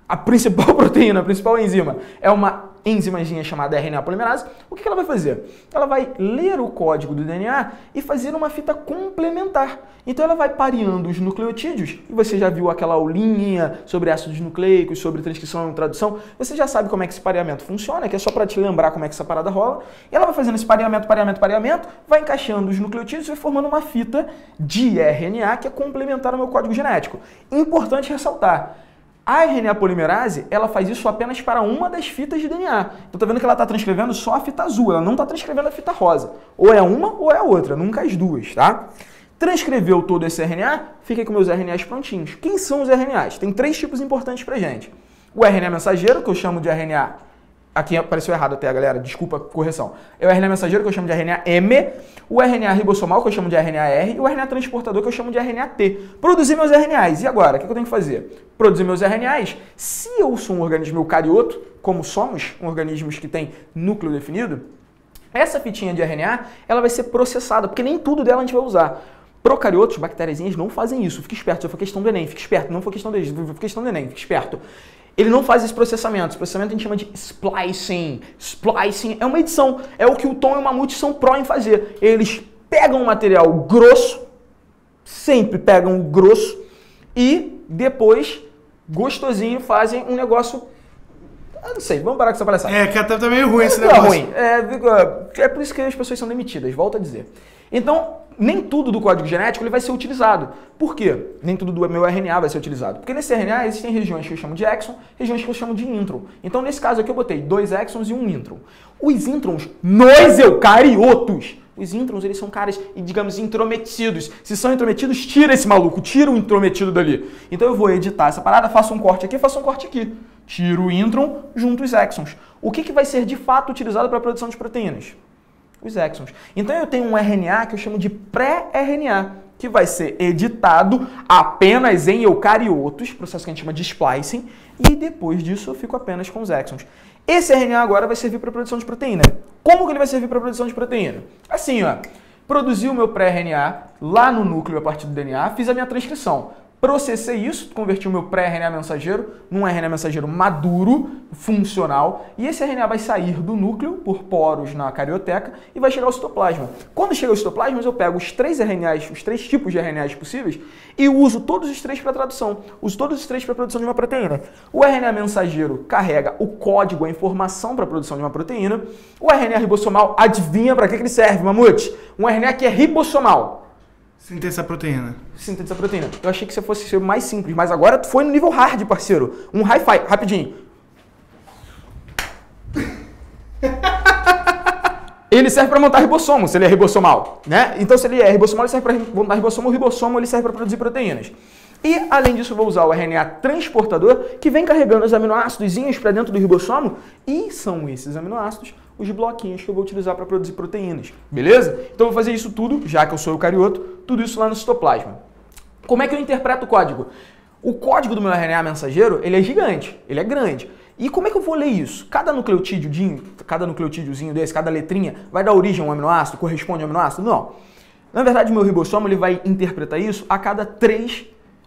a principal proteína, a principal enzima, é uma enzimazinha chamada RNA polimerase, o que ela vai fazer? Ela vai ler o código do DNA e fazer uma fita complementar. Então ela vai pareando os nucleotídeos, e você já viu aquela aulinha sobre ácidos nucleicos, sobre transcrição e tradução, você já sabe como é que esse pareamento funciona, que é só para te lembrar como é que essa parada rola, e ela vai fazendo esse pareamento, vai encaixando os nucleotídeos e formando uma fita de RNA que é complementar ao meu código genético. Importante ressaltar, a RNA polimerase, ela faz isso apenas para uma das fitas de DNA. Então tá vendo que ela está transcrevendo só a fita azul, ela não está transcrevendo a fita rosa. Ou é uma ou é a outra, nunca as duas, tá? Transcreveu todo esse RNA, fica com meus RNAs prontinhos. Quem são os RNAs? Tem 3 tipos importantes pra gente. O RNA mensageiro, que eu chamo de RNA... Aqui apareceu errado até, galera, desculpa, correção. É o RNA mensageiro, que eu chamo de RNA M, o RNA ribossomal, que eu chamo de RNA R, e o RNA transportador, que eu chamo de RNA T. Produzir meus RNAs. E agora, o que eu tenho que fazer? Produzir meus RNAs. Se eu sou um organismo eucarioto, como somos, organismos que têm núcleo definido, essa fitinha de RNA, ela vai ser processada, porque nem tudo dela a gente vai usar. Procariotos, bactériazinhas, não fazem isso. Fique esperto, já foi questão do Enem, fique esperto. Não foi questão do Enem, fique esperto. Ele não faz esse processamento. Esse processamento a gente chama de splicing. Splicing é uma edição. É o que o Tom e o Mamute são pró em fazer. Eles pegam um material grosso, sempre pegam o grosso, e depois, gostosinho, fazem um negócio... Eu não sei, vamos parar com essa palhaçada. É, que tá meio ruim esse negócio. Ruim. É por isso que as pessoas são demitidas, volto a dizer. Então, nem tudo do código genético ele vai ser utilizado. Por quê? Nem tudo do meu RNA vai ser utilizado. Porque nesse RNA existem regiões que eu chamo de exon, regiões que eu chamo de intron. Então, nesse caso aqui, eu botei 2 exons e 1 intron. Os introns nos eucariotos, os introns, eles são caras, digamos, intrometidos. Se são intrometidos, tira esse maluco, tira o intrometido dali. Então, eu vou editar essa parada, faço um corte aqui, faço um corte aqui. Tiro o intron, junto os exons. O que vai ser de fato utilizado para a produção de proteínas? Os exons. Então eu tenho um RNA que eu chamo de pré-RNA, que vai ser editado apenas em eucariotos, processo que a gente chama de splicing, e depois disso eu fico apenas com os exons. Esse RNA agora vai servir para a produção de proteína. Como que ele vai servir para a produção de proteína? Assim, ó, produzi o meu pré-RNA lá no núcleo a partir do DNA, fiz a minha transcrição. Processei isso, converti o meu pré-RNA mensageiro num RNA mensageiro maduro, funcional, e esse RNA vai sair do núcleo por poros na carioteca e vai chegar ao citoplasma. Quando chega ao citoplasma, eu pego os 3 RNAs, os 3 tipos de RNAs possíveis, e uso todos os 3 para tradução, uso todos os 3 para a produção de uma proteína. O RNA mensageiro carrega o código, a informação para a produção de uma proteína. O RNA ribossomal, adivinha para que ele serve, Mamute? Um RNA que é ribossomal. Sintetizar proteína. Sintetizar proteína. Eu achei que você fosse ser mais simples, mas agora tu foi no nível hard, parceiro. Um hi-fi, rapidinho. Ele serve para montar ribossomo, se ele é ribossomal, né? Então, se ele é ribossomal, ele serve para montar ribossomo. O ribossomo, ele serve para produzir proteínas. E, além disso, eu vou usar o RNA transportador, que vem carregando os aminoácidozinhos para dentro do ribossomo, e são esses aminoácidos os bloquinhos que eu vou utilizar para produzir proteínas, beleza? Então eu vou fazer isso tudo, já que eu sou eucarioto, tudo isso lá no citoplasma. Como é que eu interpreto o código? O código do meu RNA mensageiro, ele é gigante, ele é grande. E como é que eu vou ler isso? Cada nucleotídeozinho desse, cada letrinha, vai dar origem a um aminoácido, corresponde a um aminoácido? Não. Na verdade, o meu ribossomo ele vai interpretar isso a cada 3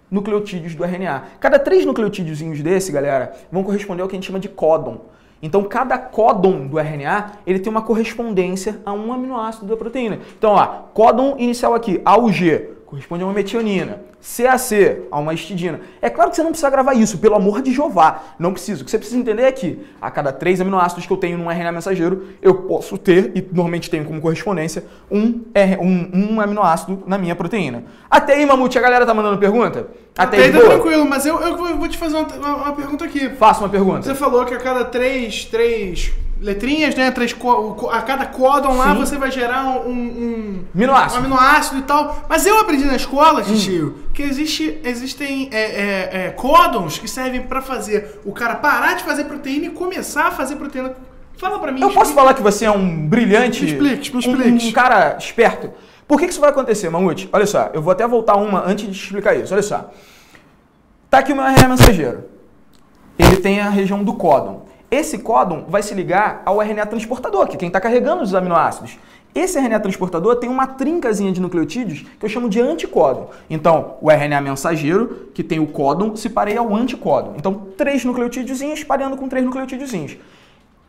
nucleotídeos do RNA. Cada 3 nucleotídeozinhos desse, galera, vão corresponder ao que a gente chama de códon. Então, cada códon do RNA, ele tem uma correspondência a um aminoácido da proteína. Então, ó, códon inicial aqui, AUG, corresponde a uma metionina. CAC, a uma histidina. É claro que você não precisa gravar isso, pelo amor de Jeová. Não precisa. O que você precisa entender é que a cada 3 aminoácidos que eu tenho num RNA mensageiro, eu posso ter, e normalmente tenho como correspondência, um aminoácido na minha proteína. Até aí, Mamute, a galera tá mandando pergunta? Até aí tá tranquilo, mas eu vou te fazer uma pergunta aqui. Faça uma pergunta. Você falou que a cada 3 letrinhas, né? A cada códon lá você vai gerar um aminoácido e tal. Mas eu aprendi na escola, tio, que existem códons que servem pra fazer o cara parar de fazer proteína e começar a fazer proteína. Fala pra mim. Eu posso falar que você é um brilhante, me explique. Um cara esperto. Por que isso vai acontecer, Mamute? Olha só, eu vou até voltar uma antes de te explicar isso. Olha só. Tá aqui o meu RNA mensageiro. Ele tem a região do códon. Esse códon vai se ligar ao RNA transportador, que é quem está carregando os aminoácidos. Esse RNA transportador tem uma trincazinha de nucleotídeos que eu chamo de anticódon. Então, o RNA mensageiro, que tem o códon, se pareia ao anticódon. Então, 3 nucleotídeozinhos pareando com 3 nucleotídeozinhos.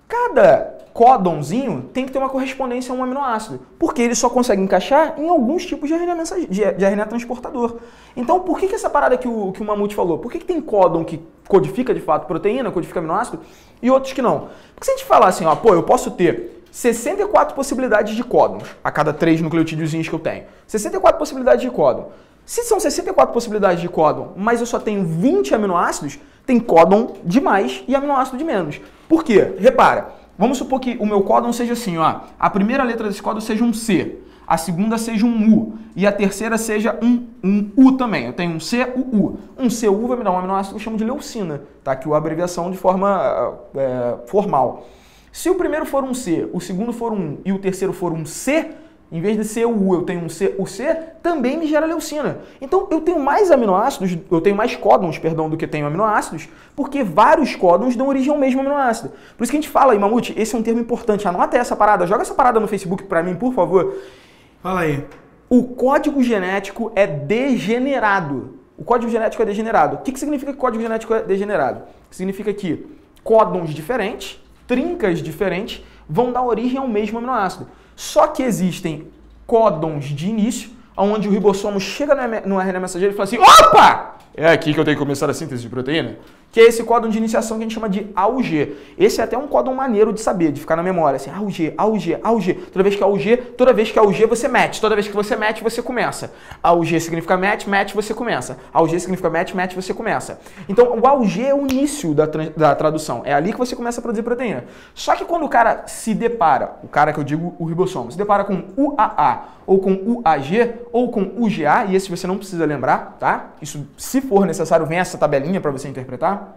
Cada códonzinho tem que ter uma correspondência a um aminoácido, porque ele só consegue encaixar em alguns tipos de RNA transportador. Então, por que essa parada que o Mamute falou? Por que tem códon que codifica de fato proteína, codifica aminoácido, e outros que não? Porque se a gente falar assim, ó, pô, eu posso ter 64 possibilidades de códons a cada 3 nucleotídeozinhos que eu tenho. 64 possibilidades de códon. Se são 64 possibilidades de códon, mas eu só tenho 20 aminoácidos, tem códon de mais e aminoácido de menos. Por quê? Repara, vamos supor que o meu códon seja assim, ó, a primeira letra desse códon seja um C, a segunda seja um U e a terceira seja um U também. Eu tenho um C, U. Um CU vai me dar um aminoácido que eu chamo de leucina, tá? Que é a abreviação de forma formal. Se o primeiro for um C, o segundo for um U e o terceiro for um C, em vez de ser o U, eu tenho um C, o C também me gera leucina. Então eu tenho mais aminoácidos, eu tenho mais códons, perdão, do que tenho aminoácidos, porque vários códons dão origem ao mesmo aminoácido. Por isso que a gente fala aí, Mamute, esse é um termo importante, anota essa parada, joga essa parada no Facebook pra mim, por favor. Fala aí. O código genético é degenerado. O código genético é degenerado. O que significa que o código genético é degenerado? Significa que códons diferentes, trincas diferentes, vão dar origem ao mesmo aminoácido. Só que existem códons de início, onde o ribossomo chega no RNA mensageiro e fala assim, opa! É aqui que eu tenho que começar a síntese de proteína. Que é esse códon de iniciação que a gente chama de AUG. Esse é até um códon maneiro de saber, de ficar na memória. Assim, AUG, AUG, AUG. Toda vez que é AUG, você match. Toda vez que você match, você começa. AUG significa match, match, você começa. AUG significa match, match, você começa. Então, o AUG é o início da tradução. É ali que você começa a produzir proteína. Só que quando o cara se depara, o cara que eu digo o ribossomo, se depara com UAA, ou com UAG, ou com UGA, e esse você não precisa lembrar, tá? Isso, se for necessário, vem essa tabelinha para você interpretar.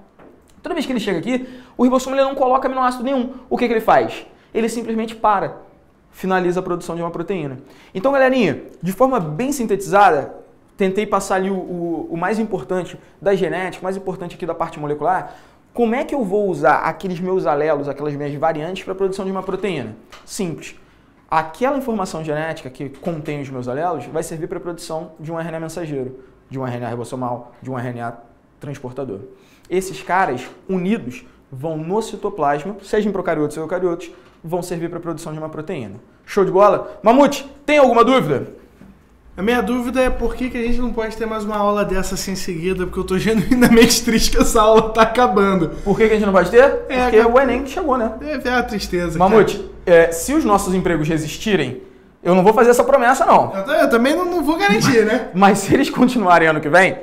Toda vez que ele chega aqui, o ribossomo ele não coloca aminoácido nenhum. O que ele faz? Ele simplesmente finaliza a produção de uma proteína. Então, galerinha, de forma bem sintetizada, tentei passar ali o mais importante da genética, o mais importante aqui da parte molecular. Como é que eu vou usar aqueles meus alelos, aquelas minhas variantes para a produção de uma proteína? Simples. Aquela informação genética que contém os meus alelos vai servir para a produção de um RNA mensageiro, de um RNA ribossomal, de um RNA transportador. Esses caras, unidos, vão no citoplasma, seja em procariotos ou eucariotos, vão servir para a produção de uma proteína. Show de bola? Mamute, tem alguma dúvida? A minha dúvida é por que a gente não pode ter mais uma aula dessa assim em seguida, porque eu tô genuinamente triste que essa aula tá acabando. Por que a gente não pode ter? Porque o Enem chegou, né? É a tristeza, Mamute, se os nossos empregos resistirem, eu não vou fazer essa promessa, não. Eu também não vou garantir, né? Mas se eles continuarem ano que vem,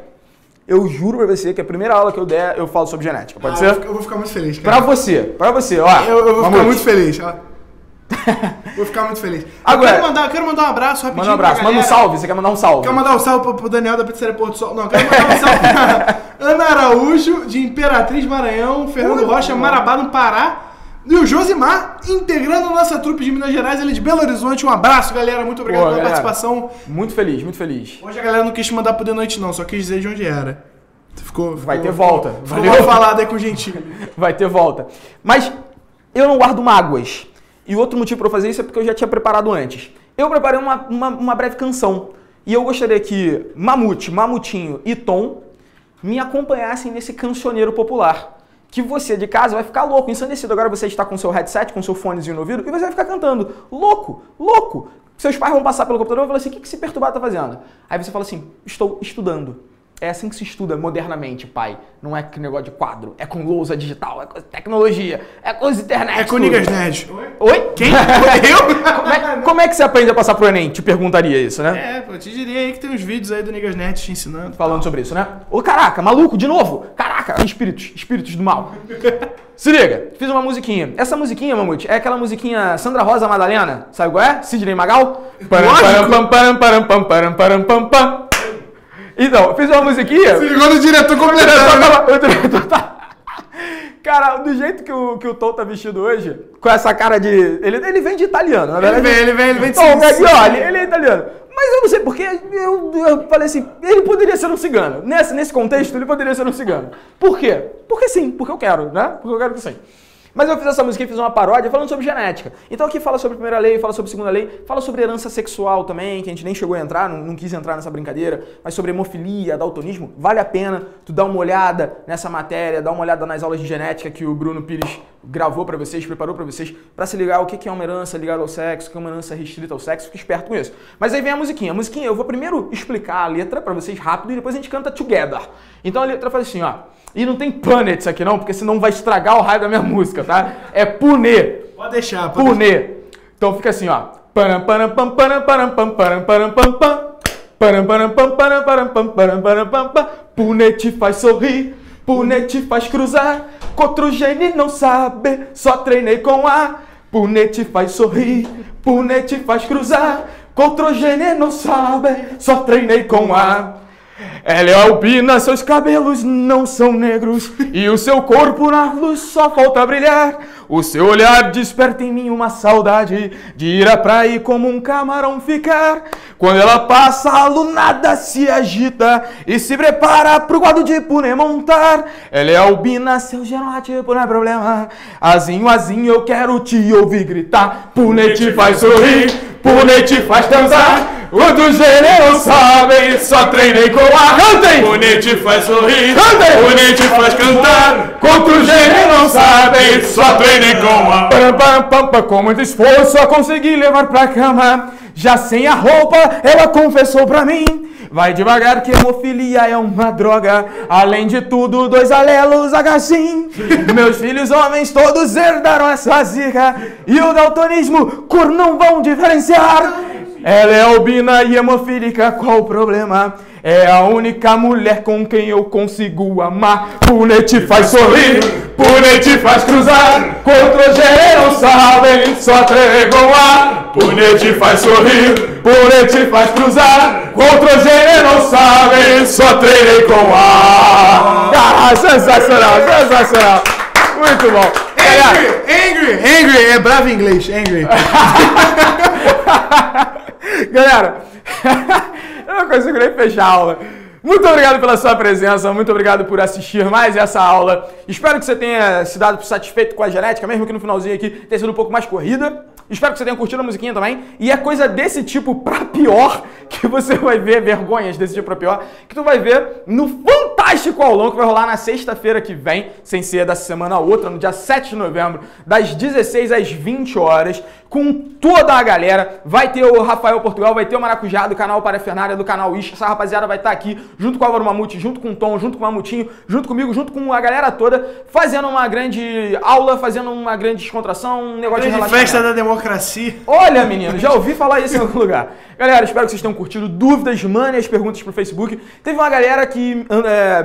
eu juro pra você que a primeira aula que eu der, eu falo sobre genética. Pode ser? Eu vou ficar muito feliz, cara. Pra você, ó. Eu vou ficar muito feliz, ó. Vou ficar muito feliz. Agora, eu quero mandar um abraço rapidinho. Manda um abraço, manda um salve. Você quer mandar um salve? Quero mandar um salve pro Daniel da Pizzaria Porto Sol. Não, quero mandar um salve pra Ana Araújo, de Imperatriz Maranhão, Fernando Rocha, Marabá, no Pará. E o Josimar, integrando a nossa trupe de Minas Gerais, ele é de Belo Horizonte. Um abraço, galera. Muito obrigado pela participação. Muito feliz, muito feliz. Hoje a galera não quis te mandar pro de noite, não. Só quis dizer de onde era. Vai ter volta. Ficou mal falado aí com o Gentil. Vai ter volta. Mas eu não guardo mágoas. E outro motivo para eu fazer isso é porque eu já tinha preparado antes. Eu preparei uma breve canção. E eu gostaria que Mamute, Mamutinho e Tom me acompanhassem nesse cancioneiro popular. Que você de casa vai ficar louco, ensandecido. Agora você está com seu headset, com seu fonezinho no ouvido, e você vai ficar cantando. Louco, louco. Seus pais vão passar pelo computador e vão falar assim, o que esse perturbado está fazendo? Aí você fala assim, estou estudando. É assim que se estuda modernamente, pai. Não é que negócio de quadro. É com lousa digital, é com tecnologia, é com os internet. É com Niggas Nerd. Oi? Quem? Eu? Como é que você aprende a passar pro Enem? Te perguntaria isso, né? Eu te diria aí que tem uns vídeos aí do Niggas Nerd te ensinando. Falando sobre isso, né? Ô, caraca, maluco, de novo. Caraca, espíritos do mal. Se liga, fiz uma musiquinha. Essa musiquinha, Mamute, é aquela musiquinha Sandra Rosa Madalena. Sabe qual é? Sidney Magal? Então, fiz uma musiquinha. Se ligou no diretor completando. O diretor tá. Cara, do jeito que o Tom tá vestido hoje, com essa cara de. Ele vem de italiano, na verdade. Ele vem de Tom, ele é italiano. Mas eu não sei porque eu falei assim, ele poderia ser um cigano. Nesse contexto, ele poderia ser um cigano. Por quê? Porque sim, porque eu quero, né? Porque eu quero que sim. Mas eu fiz essa música e fiz uma paródia falando sobre genética. Então aqui fala sobre a primeira lei, fala sobre a segunda lei, fala sobre herança sexual também, que a gente nem chegou a entrar, não quis entrar nessa brincadeira, mas sobre hemofilia, daltonismo. Vale a pena tu dar uma olhada nessa matéria, dar uma olhada nas aulas de genética que o Bruno Pires gravou pra vocês, preparou pra vocês, pra se ligar o que é uma herança ligada ao sexo, o que é uma herança restrita ao sexo, fique esperto com isso. Mas aí vem a musiquinha. A musiquinha, eu vou primeiro explicar a letra pra vocês rápido e depois a gente canta together. Então a letra faz assim, ó. E não tem planets aqui não, porque senão vai estragar o raio da minha música, tá? É Pune. Pode deixar, Pune. Então fica assim, ó. Param param pam param param pam param param pam pam. Param param pam param param pam param param pam pam. Pune te faz sorrir, Pune te faz cruzar. Outro gene não sabe, só treinei com A. Pune te faz sorrir, Pune te faz cruzar. Outro gene não sabe, só treinei com A. Ela é albina, seus cabelos não são negros e o seu corpo na luz só falta brilhar. O seu olhar desperta em mim uma saudade de ir à praia e como um camarão ficar. Quando ela passa, a lunada se agita e se prepara pro quadro de Pune montar. Ela é albina, seu genotipo não é problema. Azinho, azinho, eu quero te ouvir gritar. Pune te faz sorrir, Pune te faz dançar. O do gênero não sabe, só treinei com a cantem. Pune te faz sorrir, cantem. Pune te faz cantar. Contra o gênero não sabe, só treinei com a. Com muito esforço só consegui levar pra cama. Já sem a roupa, ela confessou pra mim. Vai devagar que hemofilia é uma droga. Além de tudo, 2 alelos H-sim. Meus filhos homens todos herdaram essa zica. E o daltonismo, cor não vão diferenciar. Ela é albina e hemofílica, qual o problema? É a única mulher com quem eu consigo amar. Pune te faz sorrir, Pune te faz cruzar. Contra o gênero não sabem, só treinam A. Pune te faz sorrir, Pune te faz cruzar. Contra o gênero não sabem, só treinei com A. Ah, sensacional, sensacional. Muito bom. Angry é bravo em inglês, angry. Galera, eu não consigo nem fechar a aula. Muito obrigado pela sua presença, muito obrigado por assistir mais essa aula. Espero que você tenha se dado satisfeito com a genética, mesmo que no finalzinho aqui tenha sido um pouco mais corrida. Espero que você tenha curtido a musiquinha também. E é coisa desse tipo pra pior que você vai ver, vergonhas desse tipo pra pior, que tu vai ver no fantástico aulão que vai rolar na sexta-feira que vem, sem ser dessa semana a outra, no dia 7 de novembro, das 16 às 20 horas, com toda a galera. Vai ter o Rafael Portugal, vai ter o Maracujá do canal Parafernália, do canal Isca. Essa rapaziada vai estar aqui, junto com o Álvaro Mamute, junto com o Tom, junto com o Mamutinho, junto comigo, junto com a galera toda, fazendo uma grande aula, fazendo uma grande descontração, um negócio de relaxamento. Festa da democracia. Olha, menino, já ouvi falar isso em algum lugar. Galera, espero que vocês tenham curtido. Dúvidas, mandem as perguntas pro Facebook. Teve uma galera que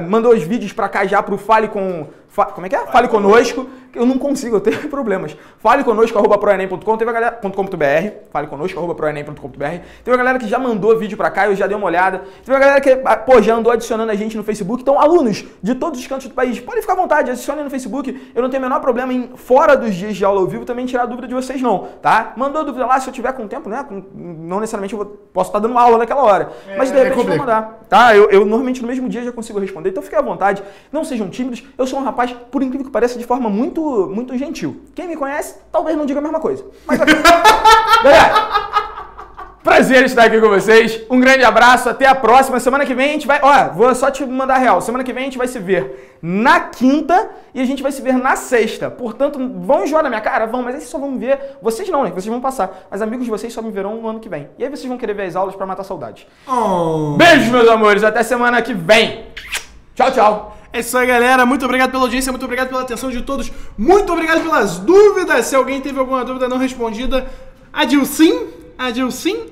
mandou os vídeos pra cá já pro Fale com... Como é que é? Fale Conosco. Eu não consigo, eu tenho problemas. faleconosco@proenem.com, teve a galera... .com.br, faleconosco@proenem.com.br. Teve uma galera que já mandou vídeo pra cá, eu já dei uma olhada. Teve uma galera que, pô, já andou adicionando a gente no Facebook. Então, alunos de todos os cantos do país, podem ficar à vontade, adicionem no Facebook. Eu não tenho o menor problema em, fora dos dias de aula ao vivo, também tirar a dúvida de vocês não, tá? Mandou dúvida lá, se eu tiver com tempo, né? Não necessariamente eu posso estar dando aula naquela hora. Mas de repente eu vou mandar, tá? Eu normalmente no mesmo dia já consigo responder, então fiquem à vontade. Não sejam tímidos. Eu sou um rapaz, por incrível que pareça, de forma muito gentil. Quem me conhece, talvez não diga a mesma coisa. Mas galera, prazer estar aqui com vocês. Um grande abraço, até a próxima. Semana que vem a gente vai... Ó, vou só te mandar a real. Semana que vem a gente vai se ver na quinta e a gente vai se ver na sexta. Portanto, vão enjoar na minha cara? Vão, mas aí vocês só vão ver... Vocês não, né? Vocês vão passar. Mas amigos de vocês só me verão no ano que vem. E aí vocês vão querer ver as aulas pra matar saudade. Beijos, meus amores. Até semana que vem. Tchau, tchau. É isso aí, galera. Muito obrigado pela audiência, muito obrigado pela atenção de todos. Muito obrigado pelas dúvidas. Se alguém teve alguma dúvida não respondida, a Dilcim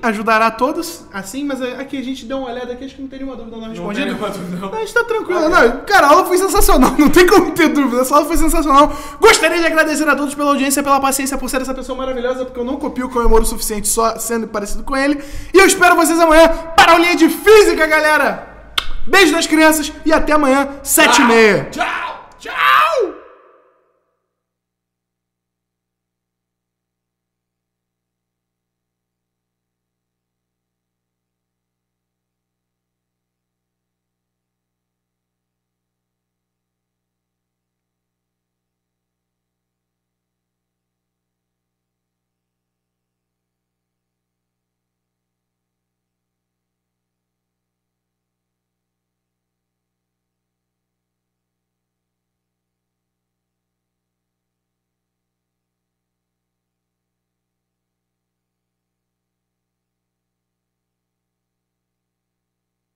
ajudará todos. Assim, mas aqui a gente deu uma olhada aqui, acho que não tem nenhuma dúvida não respondida. Não tem nenhuma dúvida, não. A gente tá tranquilo. Não, cara, a aula foi sensacional. Não tem como ter dúvida. Essa aula foi sensacional. Gostaria de agradecer a todos pela audiência, pela paciência, por ser essa pessoa maravilhosa, porque eu não copio o Comemoro o suficiente só sendo parecido com ele. E eu espero vocês amanhã para a aulinha de física, galera. Beijo das crianças e até amanhã, 7h30. Tchau! Tchau!